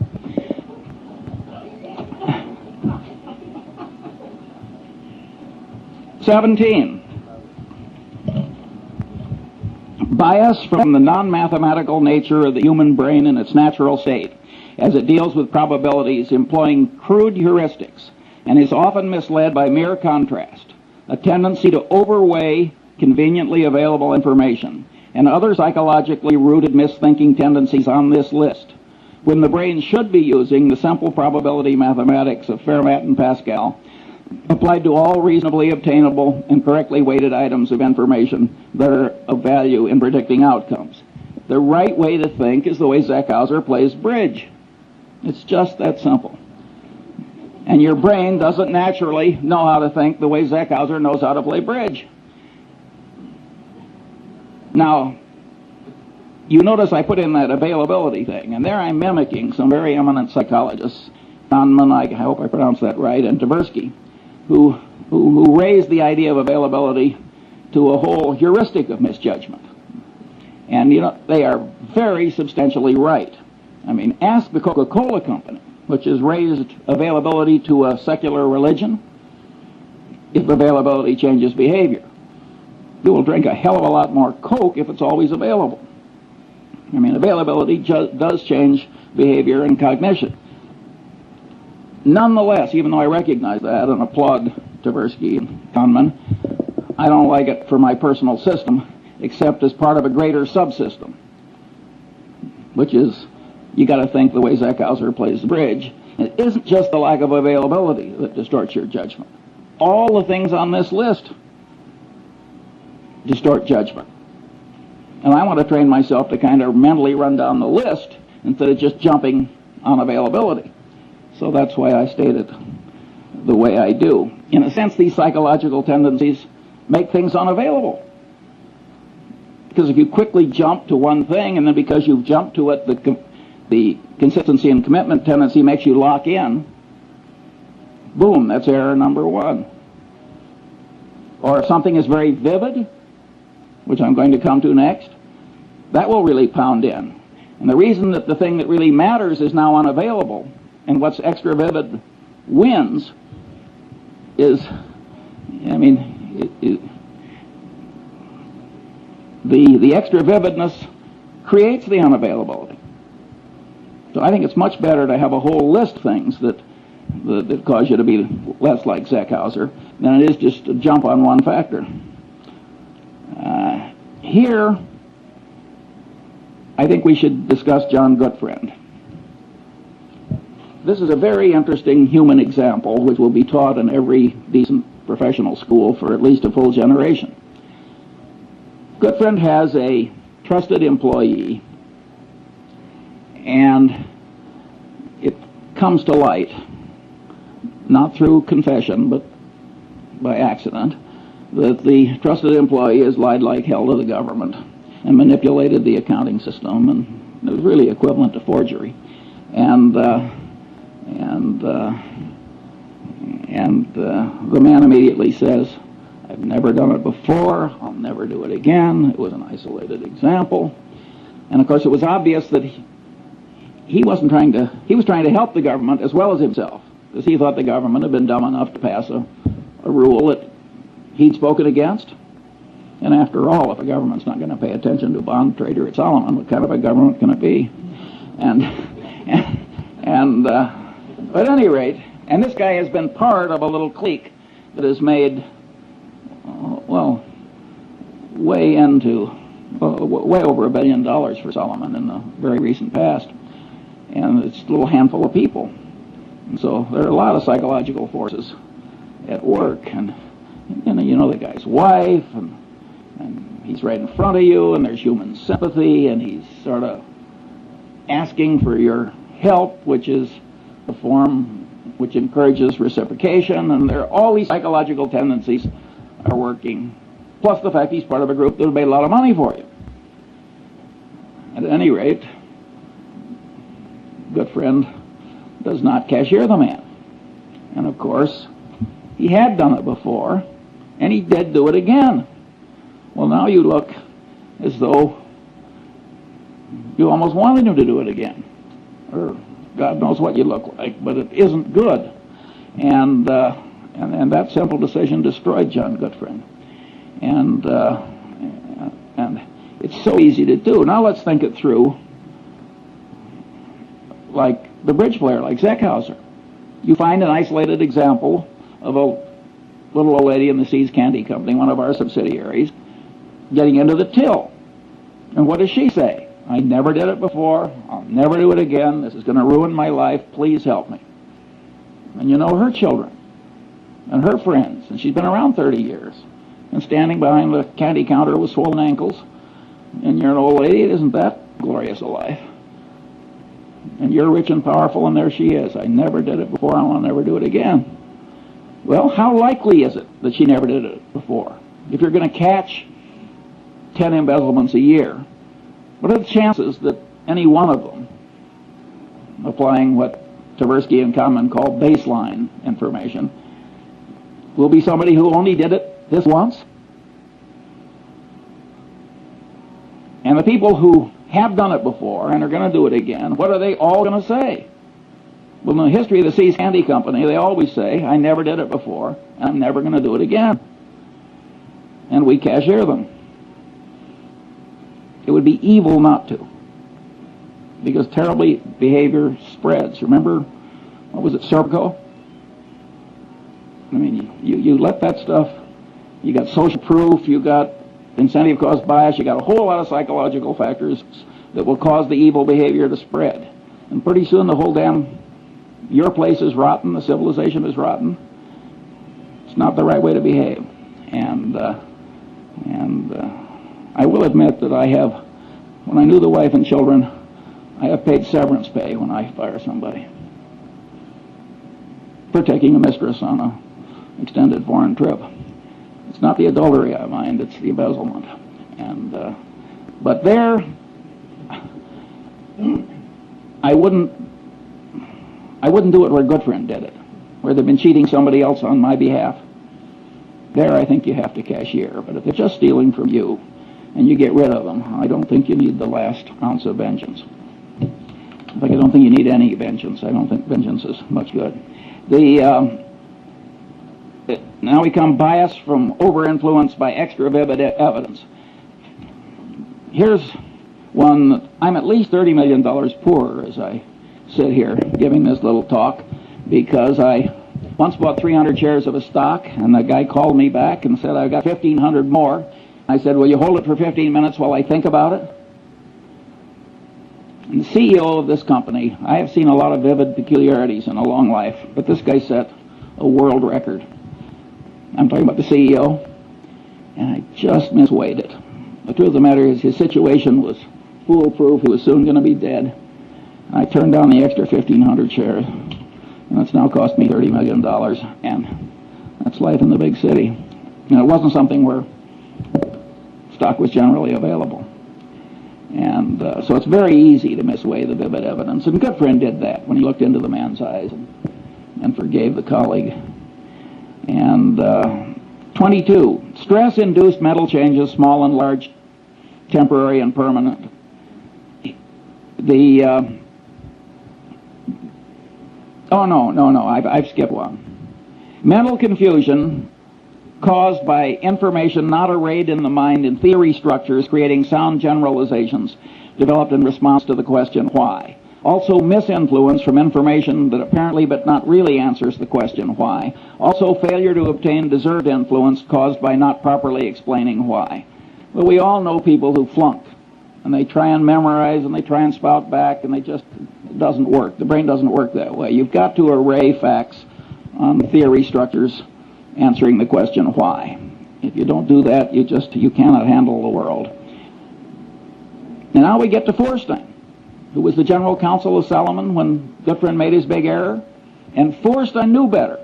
A: "17. Bias from the non-mathematical nature of the human brain in its natural state, as it deals with probabilities employing crude heuristics, and is often misled by mere contrast, a tendency to overweigh conveniently available information, and other psychologically rooted misthinking tendencies on this list, when the brain should be using the simple probability mathematics of Fermat and Pascal, applied to all reasonably obtainable and correctly weighted items of information that are of value in predicting outcomes. The right way to think is the way Zeckhauser plays bridge. It's just that simple. And your brain doesn't naturally know how to think the way Zeckhauser knows how to play bridge. Now, you notice I put in that availability thing, and there I'm mimicking some very eminent psychologists, Kahneman, I hope I pronounced that right, and Tversky, who raised the idea of availability to a whole heuristic of misjudgment. And, you know, they are very substantially right. I mean, ask the Coca-Cola Company, which has raised availability to a secular religion, if availability changes behavior. You will drink a hell of a lot more Coke if it's always available. I mean, availability does change behavior and cognition. Nonetheless, even though I recognize that and applaud Tversky and Kahneman, I don't like it for my personal system, except as part of a greater subsystem, which is, you got to think the way Zeckhauser plays the bridge. It isn't just the lack of availability that distorts your judgment. All the things on this list distort judgment. And I want to train myself to kind of mentally run down the list instead of just jumping on availability. So that's why I state it the way I do. In a sense, these psychological tendencies make things unavailable. Because if you quickly jump to one thing, and then because you've jumped to it, the consistency and commitment tendency makes you lock in, boom, that's error number one. Or if something is very vivid, which I'm going to come to next, that will really pound in. And the reason that the thing that really matters is now unavailable, and what's extra vivid wins, is, I mean, the extra vividness creates the unavailability. So I think it's much better to have a whole list of things that cause you to be less like Zeckhauser than it is just to jump on one factor. Here, I think we should discuss John Gutfriend. This is a very interesting human example which will be taught in every decent professional school for at least a full generation. Gutfriend has a trusted employee, and it comes to light, not through confession, but by accident, that the trusted employee has lied like hell to the government and manipulated the accounting system, and it was really equivalent to forgery. And the man immediately says, "I've never done it before. I'll never do it again. It was an isolated example." And of course, it was obvious that he was trying to help the government as well as himself, because he thought the government had been dumb enough to pass a rule that he'd spoken against. And after all, if a government's not going to pay attention to a bond trader at Solomon, what kind of a government can it be? But at any rate, and this guy has been part of a little clique that has made, way over $1 billion for Solomon in the very recent past. And it's a little handful of people. And so there are a lot of psychological forces at work. And you know the guy's wife, and he's right in front of you, and there's human sympathy, and he's sort of asking for your help, which is a form which encourages reciprocation, and there are all these psychological tendencies are working, plus the fact he's part of a group that will pay a lot of money for you. At any rate, good friend does not cashier the man. And of course, he had done it before, and he did do it again. Well, now you look as though you almost wanted him to do it again. Or God knows what you look like, but it isn't good. And that simple decision destroyed John Goodfriend. And it's so easy to do. Now let's think it through like the bridge player, like Zeckhauser. You find an isolated example of a little old lady in the Seas Candy Company, one of our subsidiaries, getting into the till. And what does she say? "I never did it before. I'll never do it again. This is going to ruin my life. Please help me." And you know her children and her friends, and she's been around 30 years, and standing behind the candy counter with swollen ankles, and you're an old lady. It isn't that glorious a life. And you're rich and powerful, and there she is. "I never did it before. I'll never do it again." Well, how likely is it that she never did it before? If you're going to catch 10 embezzlements a year, what are the chances that any one of them, applying what Tversky and Kahneman call baseline information, will be somebody who only did it this once? And the people who have done it before and are going to do it again, what are they all going to say? Well, in the history of the Seas Candy Company, they always say, "I never did it before, and I'm never going to do it again." And we cashier them. It would be evil not to, because terrible behavior spreads. Remember, what was it, Serpico? I mean, you let that stuff, you got social proof, you got incentive caused bias, you got a whole lot of psychological factors that will cause the evil behavior to spread. And pretty soon the whole your place is rotten, the civilization is rotten. It's not the right way to behave. And I will admit that when I knew the wife and children, I have paid severance pay when I fire somebody for taking a mistress on an extended foreign trip. It's not the adultery I mind, it's the embezzlement. But there, I wouldn't do it where Goodfriend did it, where they've been cheating somebody else on my behalf. There, I think you have to cashier. But if they're just stealing from you and you get rid of them, I don't think you need the last ounce of vengeance. In fact, I don't think you need any vengeance. I don't think vengeance is much good. Now we come bias from over-influence by extra vivid evidence. Here's one. I'm at least $30 million poorer as I sit here giving this little talk, because I once bought 300 shares of a stock, and the guy called me back and said, "I've got 1,500 more." I said, "Will you hold it for 15 minutes while I think about it?" And the CEO of this company, I have seen a lot of vivid peculiarities in a long life, but this guy set a world record. I'm talking about the CEO, and I just misweighed it. The truth of the matter is his situation was foolproof. He was soon going to be dead. I turned down the extra 1,500 shares, and it's now cost me $30 million, and that's life in the big city. And it wasn't something where stock was generally available. And so it's very easy to misweigh the vivid evidence. And Goodfriend did that when he looked into the man's eyes and forgave the colleague. And 22, stress-induced mental changes, small and large, temporary and permanent. I've skipped one. Mental confusion caused by information not arrayed in the mind in theory structures, creating sound generalizations developed in response to the question why. Also misinfluence from information that apparently but not really answers the question why. Also failure to obtain deserved influence caused by not properly explaining why. Well, we all know people who flunk, and they try and memorize, and they try and spout back, and it doesn't work. The brain doesn't work that way. You've got to array facts on theory structures answering the question why. If you don't do that, you cannot handle the world. And now we get to Feuerstein, who was the general counsel of Salomon when Goodfriend made his big error. And Feuerstein knew better.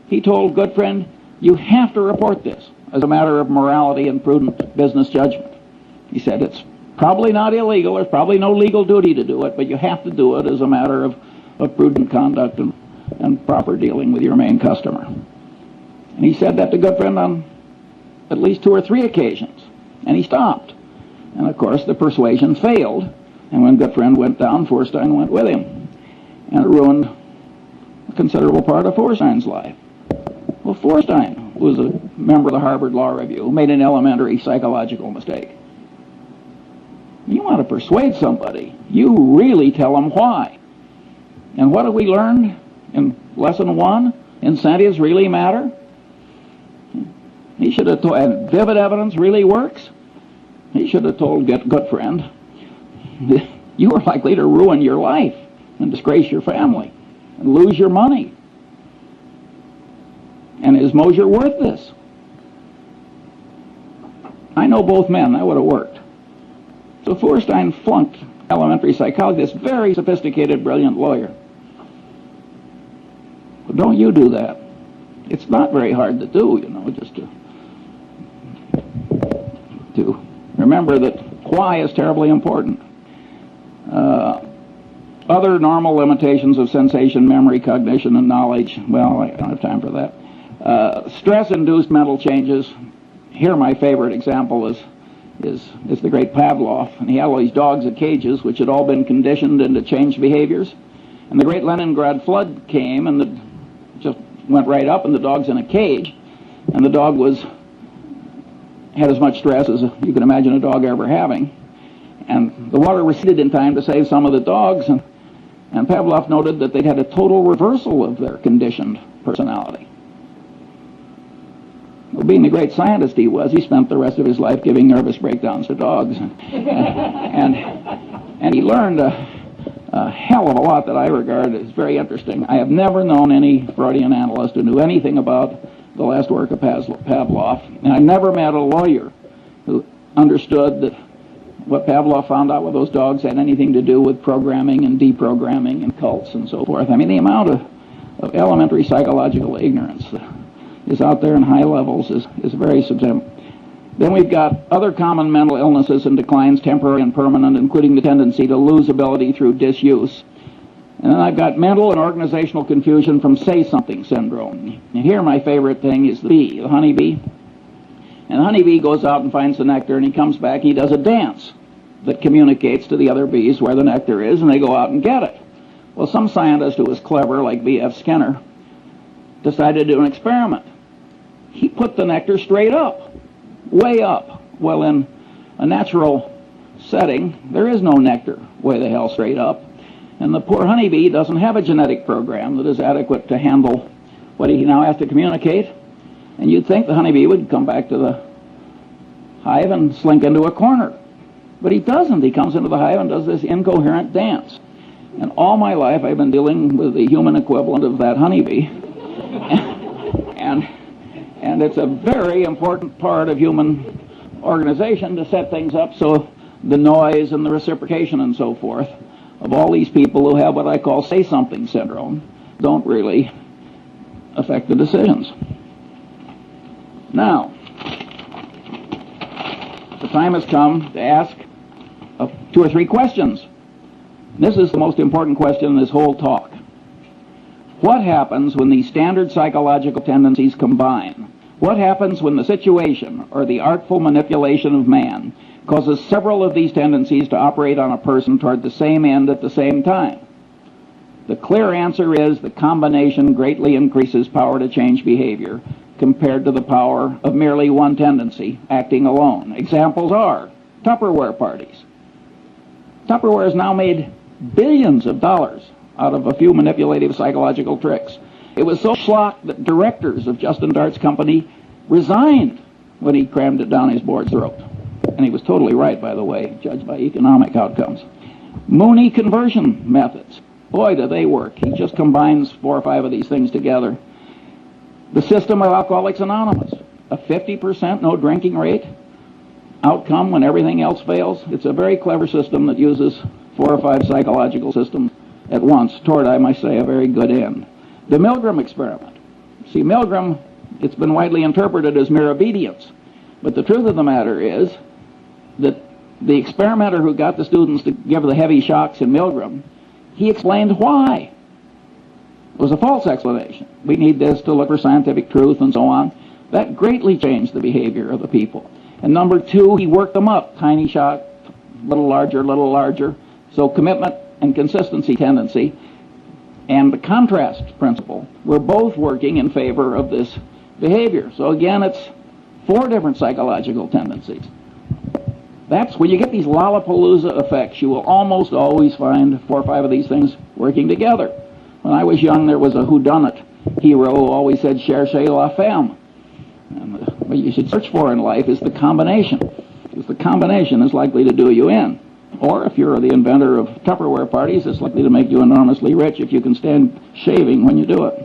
A: He told Goodfriend, you have to report this as a matter of morality and prudent business judgment. He said, it's probably not illegal, there's probably no legal duty to do it, but you have to do it as a matter of prudent conduct and proper dealing with your main customer. And he said that to Goodfriend on at least 2 or 3 occasions. And he stopped. And, of course, the persuasion failed. And when Goodfriend went down, Feuerstein went with him. And it ruined a considerable part of Feuerstein's life. Well, Feuerstein was a member of the Harvard Law Review who made an elementary psychological mistake. You want to persuade somebody, you really tell them why. And what have we learned in lesson 1? Incentives really matter. He should have told, and vivid evidence really works. He should have told Goodfriend, you are likely to ruin your life and disgrace your family and lose your money. And is Mosier worth this? I know both men, that would have worked. So Feuerstein flunked elementary psychology, this very sophisticated, brilliant lawyer. But don't you do that. It's not very hard to do, just to remember that why is terribly important. Other normal limitations of sensation, memory, cognition, and knowledge, well, I don't have time for that. Stress-induced mental changes. Here my favorite example is the great Pavlov. And he had all these dogs in cages which had all been conditioned into changed behaviors. And the great Leningrad flood came and just went right up, and the dog's in a cage. And the dog had as much stress as you can imagine a dog ever having. And the water receded in time to save some of the dogs, and Pavlov noted that they'd had a total reversal of their conditioned personality. Well, being the great scientist he was, he spent the rest of his life giving nervous breakdowns to dogs. And he learned a hell of a lot that I regard as very interesting. I have never known any Freudian analyst who knew anything about the last work of Pavlov, and I've never met a lawyer who understood that what Pavlov found out with those dogs had anything to do with programming and deprogramming and cults and so forth. I mean, the amount of elementary psychological ignorance is out there in high levels is very substantial. Then we've got other common mental illnesses and declines, temporary and permanent, including the tendency to lose ability through disuse. And then I've got mental and organizational confusion from say-something syndrome. And here my favorite thing is the bee, the honeybee. And the honeybee goes out and finds the nectar, and he comes back and he does a dance that communicates to the other bees where the nectar is, and they go out and get it. Well, some scientist who was clever, like B.F. Skinner, decided to do an experiment. He put the nectar straight up, way up. Well, in a natural setting, there is no nectar way the hell straight up. And the poor honeybee doesn't have a genetic program that is adequate to handle what he now has to communicate. And you'd think the honeybee would come back to the hive and slink into a corner. But he doesn't. He comes into the hive and does this incoherent dance. And all my life I've been dealing with the human equivalent of that honeybee. and it's a very important part of human organization to set things up so the noise and the reciprocation and so forth of all these people who have what I call say-something syndrome don't really affect the decisions. Now, the time has come to ask 2 or 3 questions. This is the most important question in this whole talk. What happens when these standard psychological tendencies combine? What happens when the situation or the artful manipulation of man causes several of these tendencies to operate on a person toward the same end at the same time? The clear answer is the combination greatly increases power to change behavior compared to the power of merely one tendency acting alone. Examples are Tupperware parties. Tupperware has now made billions of dollars out of a few manipulative psychological tricks. It was so schlock that directors of Justin Dart's company resigned when he crammed it down his board's throat. And he was totally right, by the way, judged by economic outcomes. Mooney conversion methods. Boy, do they work. He just combines 4 or 5 of these things together. The system of Alcoholics Anonymous. A 50% no drinking rate outcome when everything else fails. It's a very clever system that uses 4 or 5 psychological systems at once toward, I might say, a very good end. The Milgram experiment. See, Milgram, it's been widely interpreted as mere obedience. But the truth of the matter is that the experimenter who got the students to give the heavy shocks in Milgram, he explained why. It was a false explanation. We need this to look for scientific truth and so on. That greatly changed the behavior of the people. And number 2, he worked them up. Tiny shock, little larger, little larger. So commitment and consistency tendency and the contrast principle were both working in favor of this behavior. So again, it's 4 different psychological tendencies. That's when you get these Lollapalooza effects, you will almost always find 4 or 5 of these things working together. When I was young, there was a whodunit hero who always said, cherchez la femme. And what you should search for in life is the combination, because the combination is likely to do you in. Or if you're the inventor of Tupperware parties, it's likely to make you enormously rich if you can stand shaving when you do it.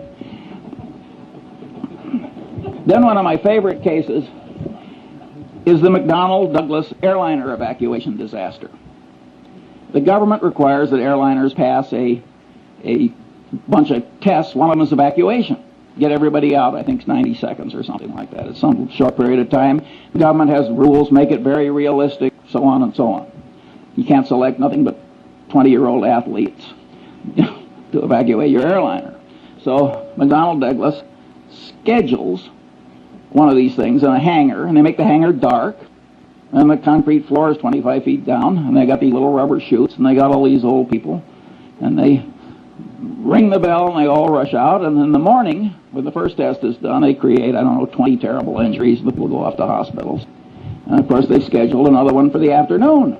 A: Then one of my favorite cases is the McDonnell Douglas airliner evacuation disaster. The government requires that airliners pass a bunch of tests. One of them is evacuation. Get everybody out. I think it's 90 seconds or something like that. It's some short period of time. The government has rules, make it very realistic, so on and so on. You can't select nothing but 20-year-old athletes to evacuate your airliner. So McDonnell Douglas schedules one of these things in a hangar, and they make the hangar dark, and the concrete floor is 25 feet down, and they got these little rubber chutes, and they got all these old people, and they ring the bell, and they all rush out, and in the morning, when the first test is done, they create, 20 terrible injuries that will go off to hospitals. And of course, they scheduled another one for the afternoon.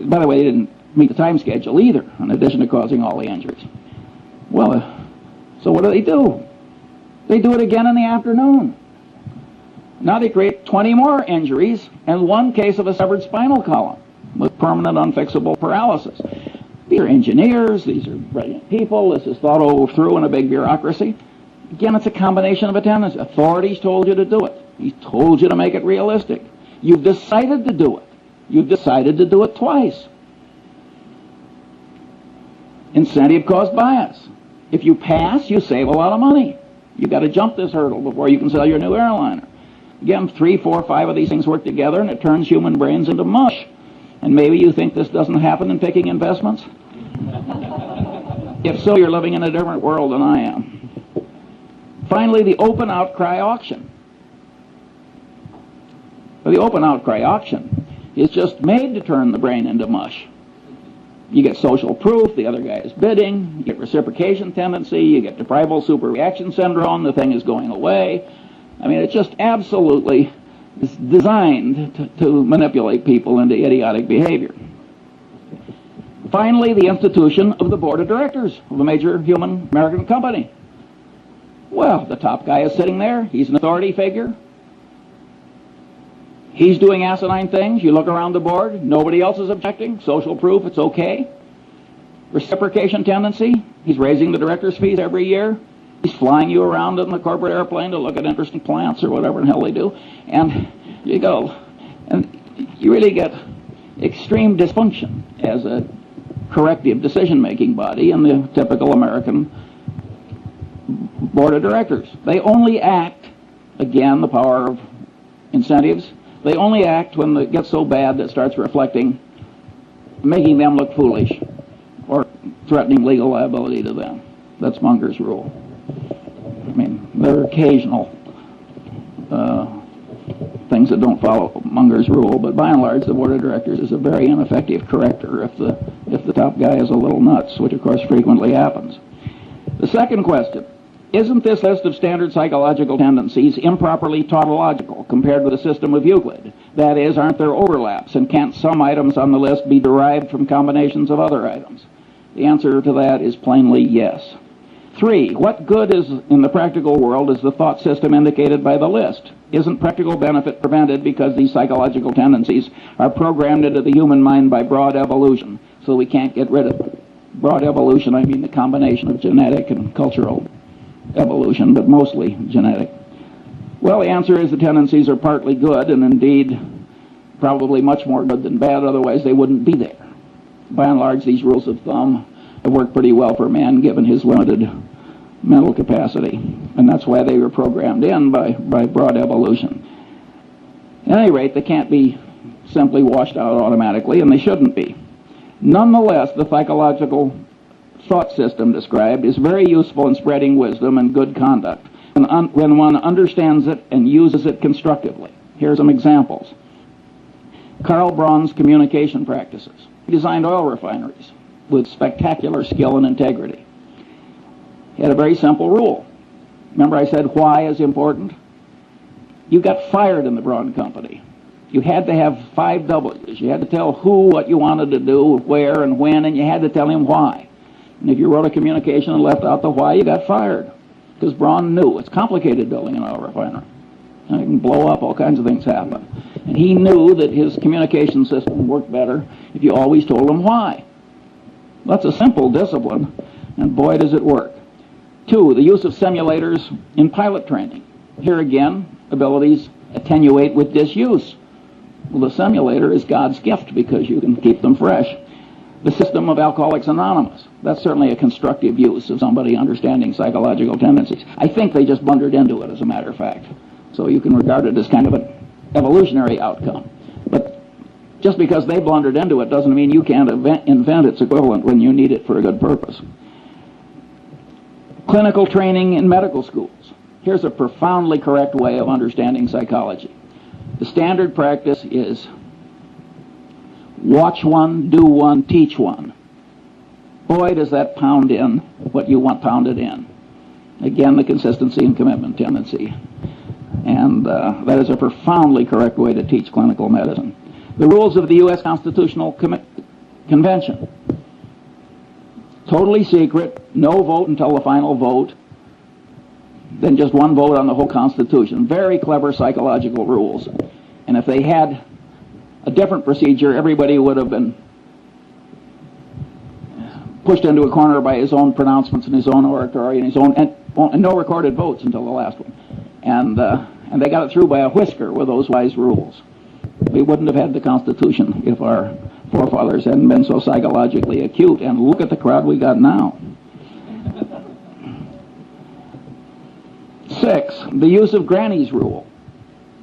A: By the way, they didn't meet the time schedule either, in addition to causing all the injuries. Well, so what do? They do it again in the afternoon. Now they create 20 more injuries and 1 case of a severed spinal column with permanent unfixable paralysis. These are engineers, these are brilliant people, this is thought over through in a big bureaucracy. Again, it's a combination of a tendency. Authorities told you to do it. He told you to make it realistic. You've decided to do it. You've decided to do it twice. Incentive cost bias. If you pass, you save a lot of money. You've got to jump this hurdle before you can sell your new airliner. Again, 3, 4, 5 of these things work together, and it turns human brains into mush. And maybe you think this doesn't happen in picking investments? If so, you're living in a different world than I am. Finally, the open outcry auction. Well, the open outcry auction is just made to turn the brain into mush. You get social proof, the other guy is bidding, you get reciprocation tendency, you get deprivable superreaction syndrome, the thing is going away. I mean, it's just absolutely designed to manipulate people into idiotic behavior. Finally, the institution of the board of directors of a major human American company. Well, the top guy is sitting there, he's an authority figure. He's doing asinine things. You look around the board, nobody else is objecting. Social proof, it's okay. Reciprocation tendency, he's raising the director's fees every year. He's flying you around in the corporate airplane to look at interesting plants or whatever the hell they do. And You go, and you really get extreme dysfunction as a corrective decision-making body in the typical American board of directors. They only act, again, the power of incentives, they only act when it gets so bad that it starts reflecting, making them look foolish or threatening legal liability to them. That's Munger's rule. I mean, there are occasional things that don't follow Munger's rule, but by and large, the board of directors is a very ineffective corrector if the top guy is a little nuts, which of course frequently happens. The second question: isn't this list of standard psychological tendencies improperly tautological compared with the system of Euclid? That is, aren't there overlaps, and can't some items on the list be derived from combinations of other items? The answer to that is plainly yes. 3, what good is in the practical world is the thought system indicated by the list? Isn't practical benefit prevented because these psychological tendencies are programmed into the human mind by broad evolution, so we can't get rid of them? Broad evolution, I mean the combination of genetic and cultural evolution, but mostly genetic. Well, the answer is the tendencies are partly good, and indeed probably much more good than bad, otherwise they wouldn't be there. By and large, these rules of thumb have worked pretty well for man given his limited mental capacity, and that's why they were programmed in by broad evolution. At any rate, they can't be simply washed out automatically, and they shouldn't be. Nonetheless, the psychological thought system described is very useful in spreading wisdom and good conduct when one understands it and uses it constructively. Here are some examples. Karl Braun's communication practices. He designed oil refineries with spectacular skill and integrity. He had a very simple rule. Remember I said why is important? You got fired in the Braun Company. You had to have 5 W's. You had to tell who what you wanted to do, where and when, and you had to tell him why. And if you wrote a communication and left out the why, you got fired. Because Braun knew it's complicated building an oil refinery. And it can blow up, all kinds of things happen. And he knew that his communication system worked better if you always told him why. That's a simple discipline, and boy does it work. 2, the use of simulators in pilot training. Here again, abilities attenuate with disuse. Well, the simulator is God's gift because you can keep them fresh. The system of Alcoholics Anonymous. That's certainly a constructive use of somebody understanding psychological tendencies. I think they just blundered into it, as a matter of fact. So you can regard it as kind of an evolutionary outcome. But just because they blundered into it doesn't mean you can't invent its equivalent when you need it for a good purpose. Clinical training in medical schools. Here's a profoundly correct way of understanding psychology. The standard practice is watch one, do one, teach one. Boy, does that pound in what you want pounded in. Again, the consistency and commitment tendency. And that is a profoundly correct way to teach clinical medicine. The rules of the U.S. Constitutional Convention. Totally secret, no vote until the final vote, then just one vote on the whole Constitution. Very clever psychological rules. And if they had a different procedure, everybody would have been pushed into a corner by his own pronouncements and his own oratory and his own, and no recorded votes until the last one. And they got it through by a whisker with those wise rules. We wouldn't have had the Constitution if our forefathers hadn't been so psychologically acute. And look at the crowd we got now. 6, the use of Granny's rule.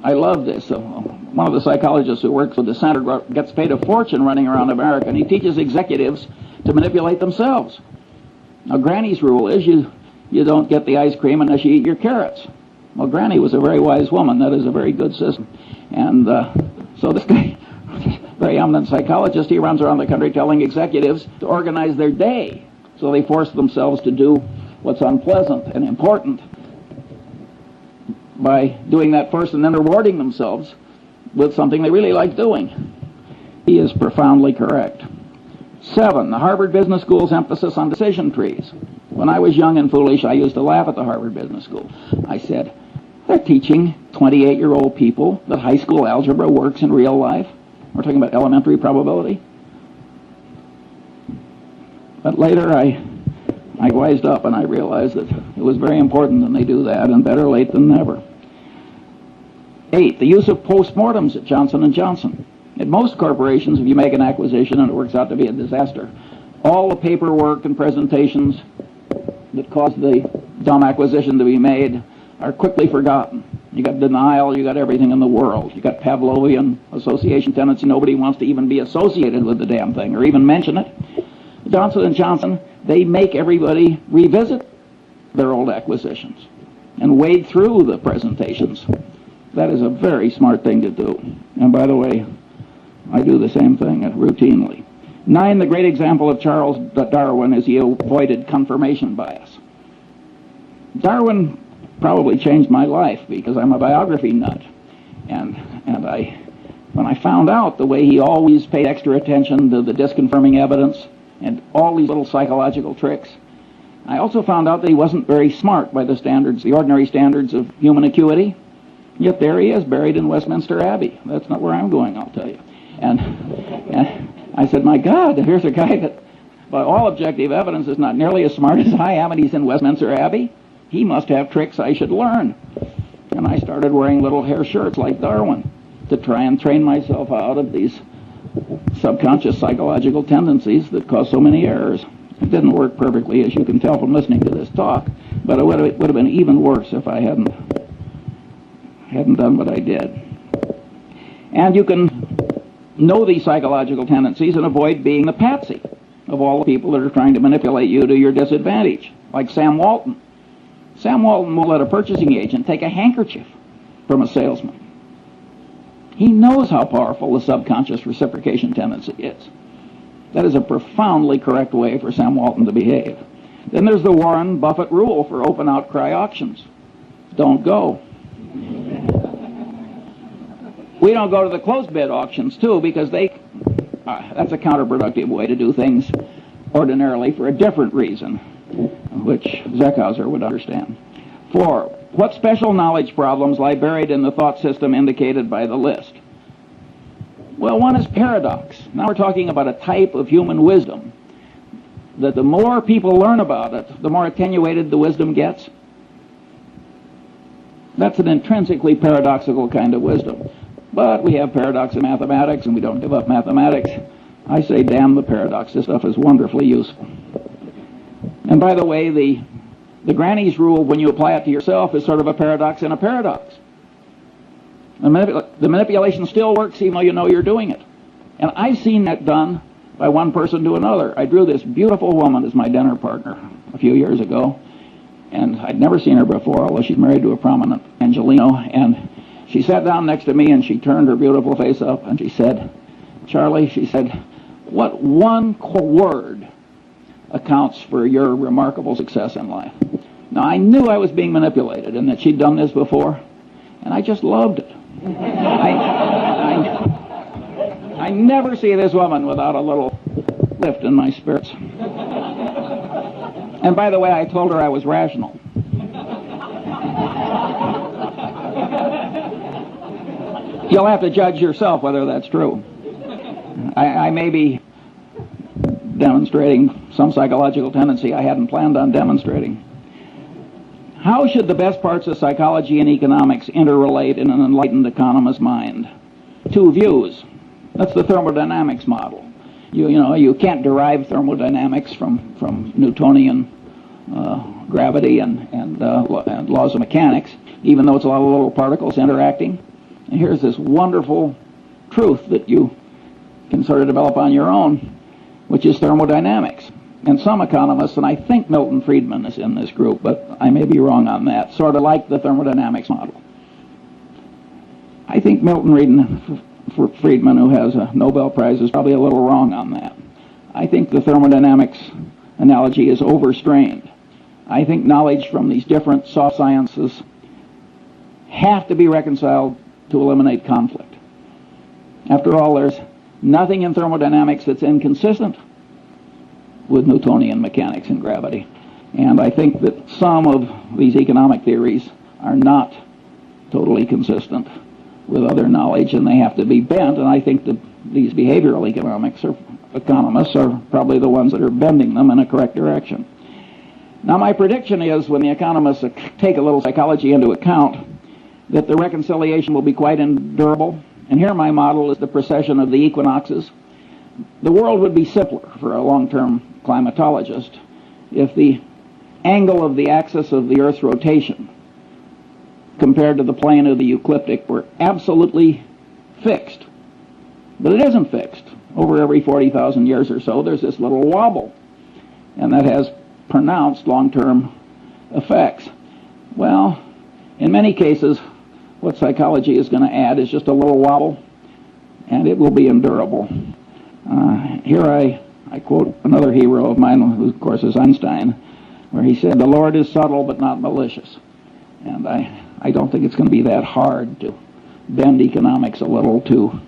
A: I love this. One of the psychologists who works with the Center gets paid a fortune running around America, and he teaches executives to manipulate themselves. Now, Granny's rule is you don't get the ice cream unless you eat your carrots. Well, Granny was a very wise woman. That is a very good system. And so this guy, very eminent psychologist, he runs around the country telling executives to organize their day. So they force themselves to do what's unpleasant and important by doing that first and then rewarding themselves with something they really like doing. He is profoundly correct. 7, the Harvard Business School's emphasis on decision trees. When I was young and foolish, I used to laugh at the Harvard Business School. I said, they're teaching 28-year-old people that high school algebra works in real life. We're talking about elementary probability. But later I wised up and I realized that it was very important that they do that, and better late than never. 8, the use of postmortems at Johnson & Johnson. At most corporations, if you make an acquisition and it works out to be a disaster, all the paperwork and presentations that caused the dumb acquisition to be made are quickly forgotten. You got denial, you got everything in the world. You got Pavlovian association tendency. Nobody wants to even be associated with the damn thing or even mention it. Johnson & Johnson, they make everybody revisit their old acquisitions and wade through the presentations. That is a very smart thing to do. And by the way, I do the same thing routinely. 9, the great example of Charles Darwin is he avoided confirmation bias. Darwin probably changed my life because I'm a biography nut. And when I found out the way he always paid extra attention to the disconfirming evidence and all these little psychological tricks, I also found out that he wasn't very smart by the standards, the ordinary standards of human acuity. Yet there he is, buried in Westminster Abbey. That's not where I'm going, I'll tell you. And I said, my God, here's a guy that, by all objective evidence, is not nearly as smart as I am, and he's in Westminster Abbey. He must have tricks I should learn. And I started wearing little hair shirts like Darwin to try and train myself out of these subconscious psychological tendencies that cause so many errors. It didn't work perfectly, as you can tell from listening to this talk, but it would have been even worse if I hadn't done what I did. And you can know these psychological tendencies and avoid being the patsy of all the people that are trying to manipulate you to your disadvantage, like Sam Walton. Sam Walton will let a purchasing agent take a handkerchief from a salesman. He knows how powerful the subconscious reciprocation tendency is. That is a profoundly correct way for Sam Walton to behave. Then there's the Warren Buffett rule for open outcry auctions. Don't go. We don't go to the closed bid auctions, too, because that's a counterproductive way to do things ordinarily for a different reason, which Zeckhauser would understand. 4, what special knowledge problems lie buried in the thought system indicated by the list? Well, one is paradox. Now we're talking about a type of human wisdom that the more people learn about it, the more attenuated the wisdom gets. That's an intrinsically paradoxical kind of wisdom. But we have paradox in mathematics, and we don't give up mathematics. I say, damn the paradox. This stuff is wonderfully useful. And by the way, the granny's rule, when you apply it to yourself, is sort of a paradox in a paradox. The manipulation still works even though you know you're doing it. And I've seen that done by one person to another. I drew this beautiful woman as my dinner partner a few years ago, and I'd never seen her before, although she's married to a prominent Angelino, and she sat down next to me and she turned her beautiful face up and she said, Charlie, she said, what one word accounts for your remarkable success in life? Now, I knew I was being manipulated and that she'd done this before, and I just loved it. I never see this woman without a little lift in my spirits. And by the way, I told her I was rational. You'll have to judge yourself whether that's true. I may be demonstrating some psychological tendency I hadn't planned on demonstrating. How should the best parts of psychology and economics interrelate in an enlightened economist's mind? 2 views. That's the thermodynamics model. You can't derive thermodynamics from Newtonian gravity and laws of mechanics, even though it's a lot of little particles interacting. And here's this wonderful truth that you can sort of develop on your own, which is thermodynamics. And some economists, and I think Milton Friedman is in this group, but I may be wrong on that, sort of like the thermodynamics model. I think Milton Friedman, who has a Nobel Prize, is probably a little wrong on that. I think the thermodynamics analogy is overstrained. I think knowledge from these different soft sciences have to be reconciled to eliminate conflict. After all, there's nothing in thermodynamics that's inconsistent with Newtonian mechanics and gravity. And I think that some of these economic theories are not totally consistent with other knowledge, and they have to be bent, and I think that these behavioral economists are probably the ones that are bending them in a correct direction. Now, my prediction is when the economists take a little psychology into account, that the reconciliation will be quite endurable. And here my model is the precession of the equinoxes. The world would be simpler for a long-term climatologist if the angle of the axis of the Earth's rotation compared to the plane of the ecliptic were absolutely fixed. But it isn't fixed. Over every 40,000 years or so, there's this little wobble, and that has pronounced long-term effects. Well, in many cases, what psychology is going to add is just a little wobble, and it will be endurable. Here I quote another hero of mine, who of course is Einstein, where he said, "The Lord is subtle but not malicious." And I don't think it's going to be that hard to bend economics a little to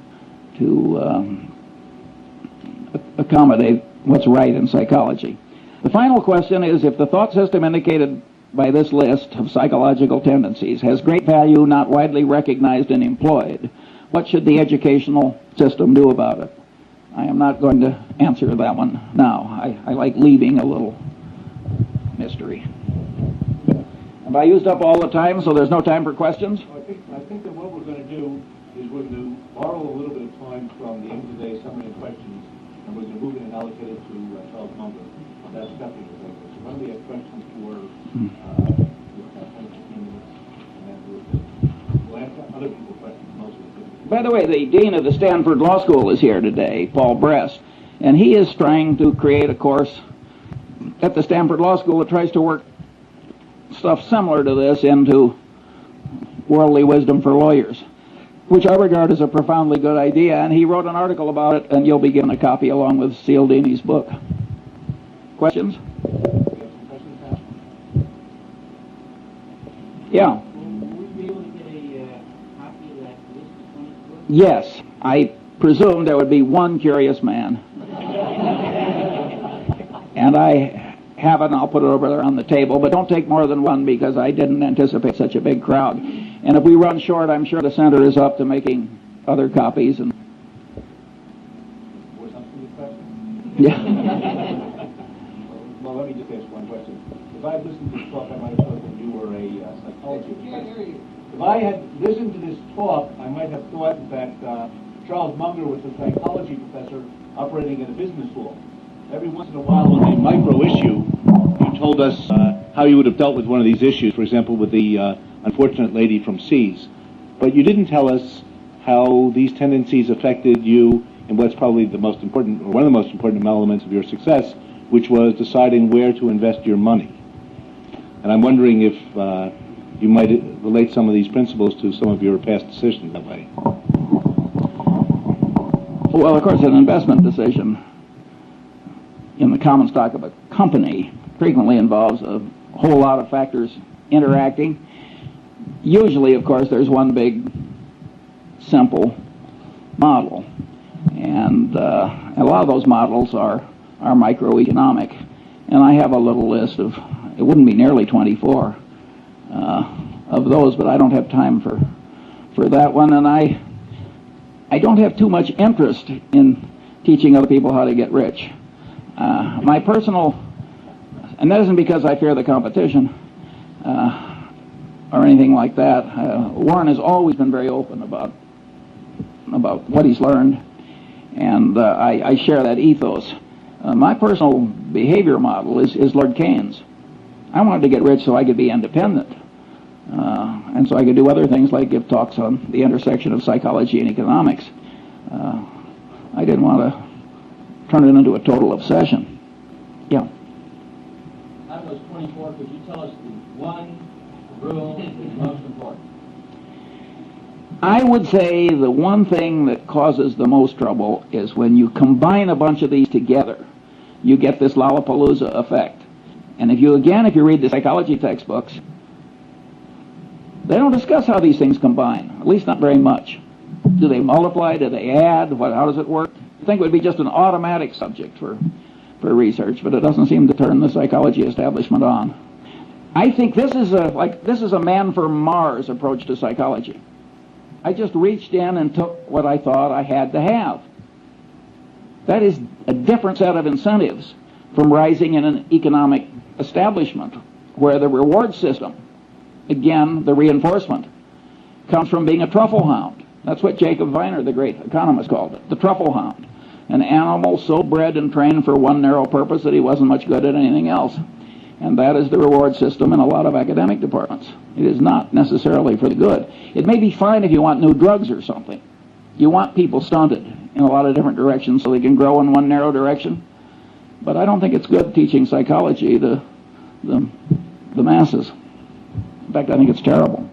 A: accommodate what's right in psychology. The final question is, if the thought system indicated by this list of psychological tendencies has great value not widely recognized and employed, what should the educational system do about it? I am not going to answer that one now. I like leaving a little mystery. Have I used up all the time, so there's no time for questions?
B: I think that what we're going to do is we're going to borrow a little bit of time from the end of the day summary of questions, and we're going to move it and allocate it to Charles Munger. That's definitely the way. So when we have questions for 10 to 15 minutes, and then we'll ask other people questions mostly.
A: By the way, the dean of the Stanford Law School is here today, Paul Brest, and he is trying to create a course at the Stanford Law School that tries to work stuff similar to this into worldly wisdom for lawyers, which I regard as a profoundly good idea, and he wrote an article about it, and you'll be given a copy along with Cialdini's book. Questions? Yeah.
C: Will we be able to get a copy of that list of 20 books?
A: Yes. I presume there would be one curious man. And I have it, and I'll put it over there on the table, but don't take more than one because I didn't anticipate such a big crowd. And if we run short, I'm sure the center is up to making other copies. And yeah.
B: Well, let me just ask one question. If I had listened to this talk, I might have thought that you were a psychologist. I can't hear you. If I had listened to this talk, I might have thought, in fact, Charles Munger was a psychology professor operating at a business school. Every once in a while, on a micro issue, you told us how you would have dealt with one of these issues, for example, with the unfortunate lady from Seas. But you didn't tell us how these tendencies affected you in what's probably the most important, or one of the most important elements of your success, which was deciding where to invest your money. And I'm wondering if you might relate some of these principles to some of your past decisions that way.
A: Well, of course, an investment decision in the common stock of a company frequently involves a whole lot of factors interacting. Usually, of course, there's one big, simple model. And a lot of those models are microeconomic. And I have a little list of, it wouldn't be nearly 24 of those, but I don't have time for that one. And I don't have too much interest in teaching other people how to get rich. My personal, and that isn't because I fear the competition or anything like that. Warren has always been very open about what he's learned, and I share that ethos. My personal behavior model is Lord Keynes. I wanted to get rich so I could be independent, and so I could do other things like give talks on the intersection of psychology and economics. I didn't want to turn it into a total obsession. Yeah.
C: Out of those 24, could you tell us the one rule that's most important?
A: I would say the one thing that causes the most trouble is when you combine a bunch of these together, you get this Lollapalooza effect. And if you read the psychology textbooks, they don't discuss how these things combine, at least not very much. Do they multiply? Do they add? How does it work? I think it would be just an automatic subject for research, but it doesn't seem to turn the psychology establishment on. I think this is a man for Mars approach to psychology. I just reached in and took what I thought I had to have. That is a different set of incentives from rising in an economic establishment where the reward system, again, the reinforcement, comes from being a truffle hound. That's what Jacob Viner, the great economist, called it, the truffle hound. An animal so bred and trained for one narrow purpose that he wasn't much good at anything else. And that is the reward system in a lot of academic departments. It is not necessarily for the good. It may be fine if you want new drugs or something. You want people stunted in a lot of different directions so they can grow in one narrow direction. But I don't think it's good teaching psychology to the masses. In fact, I think it's terrible.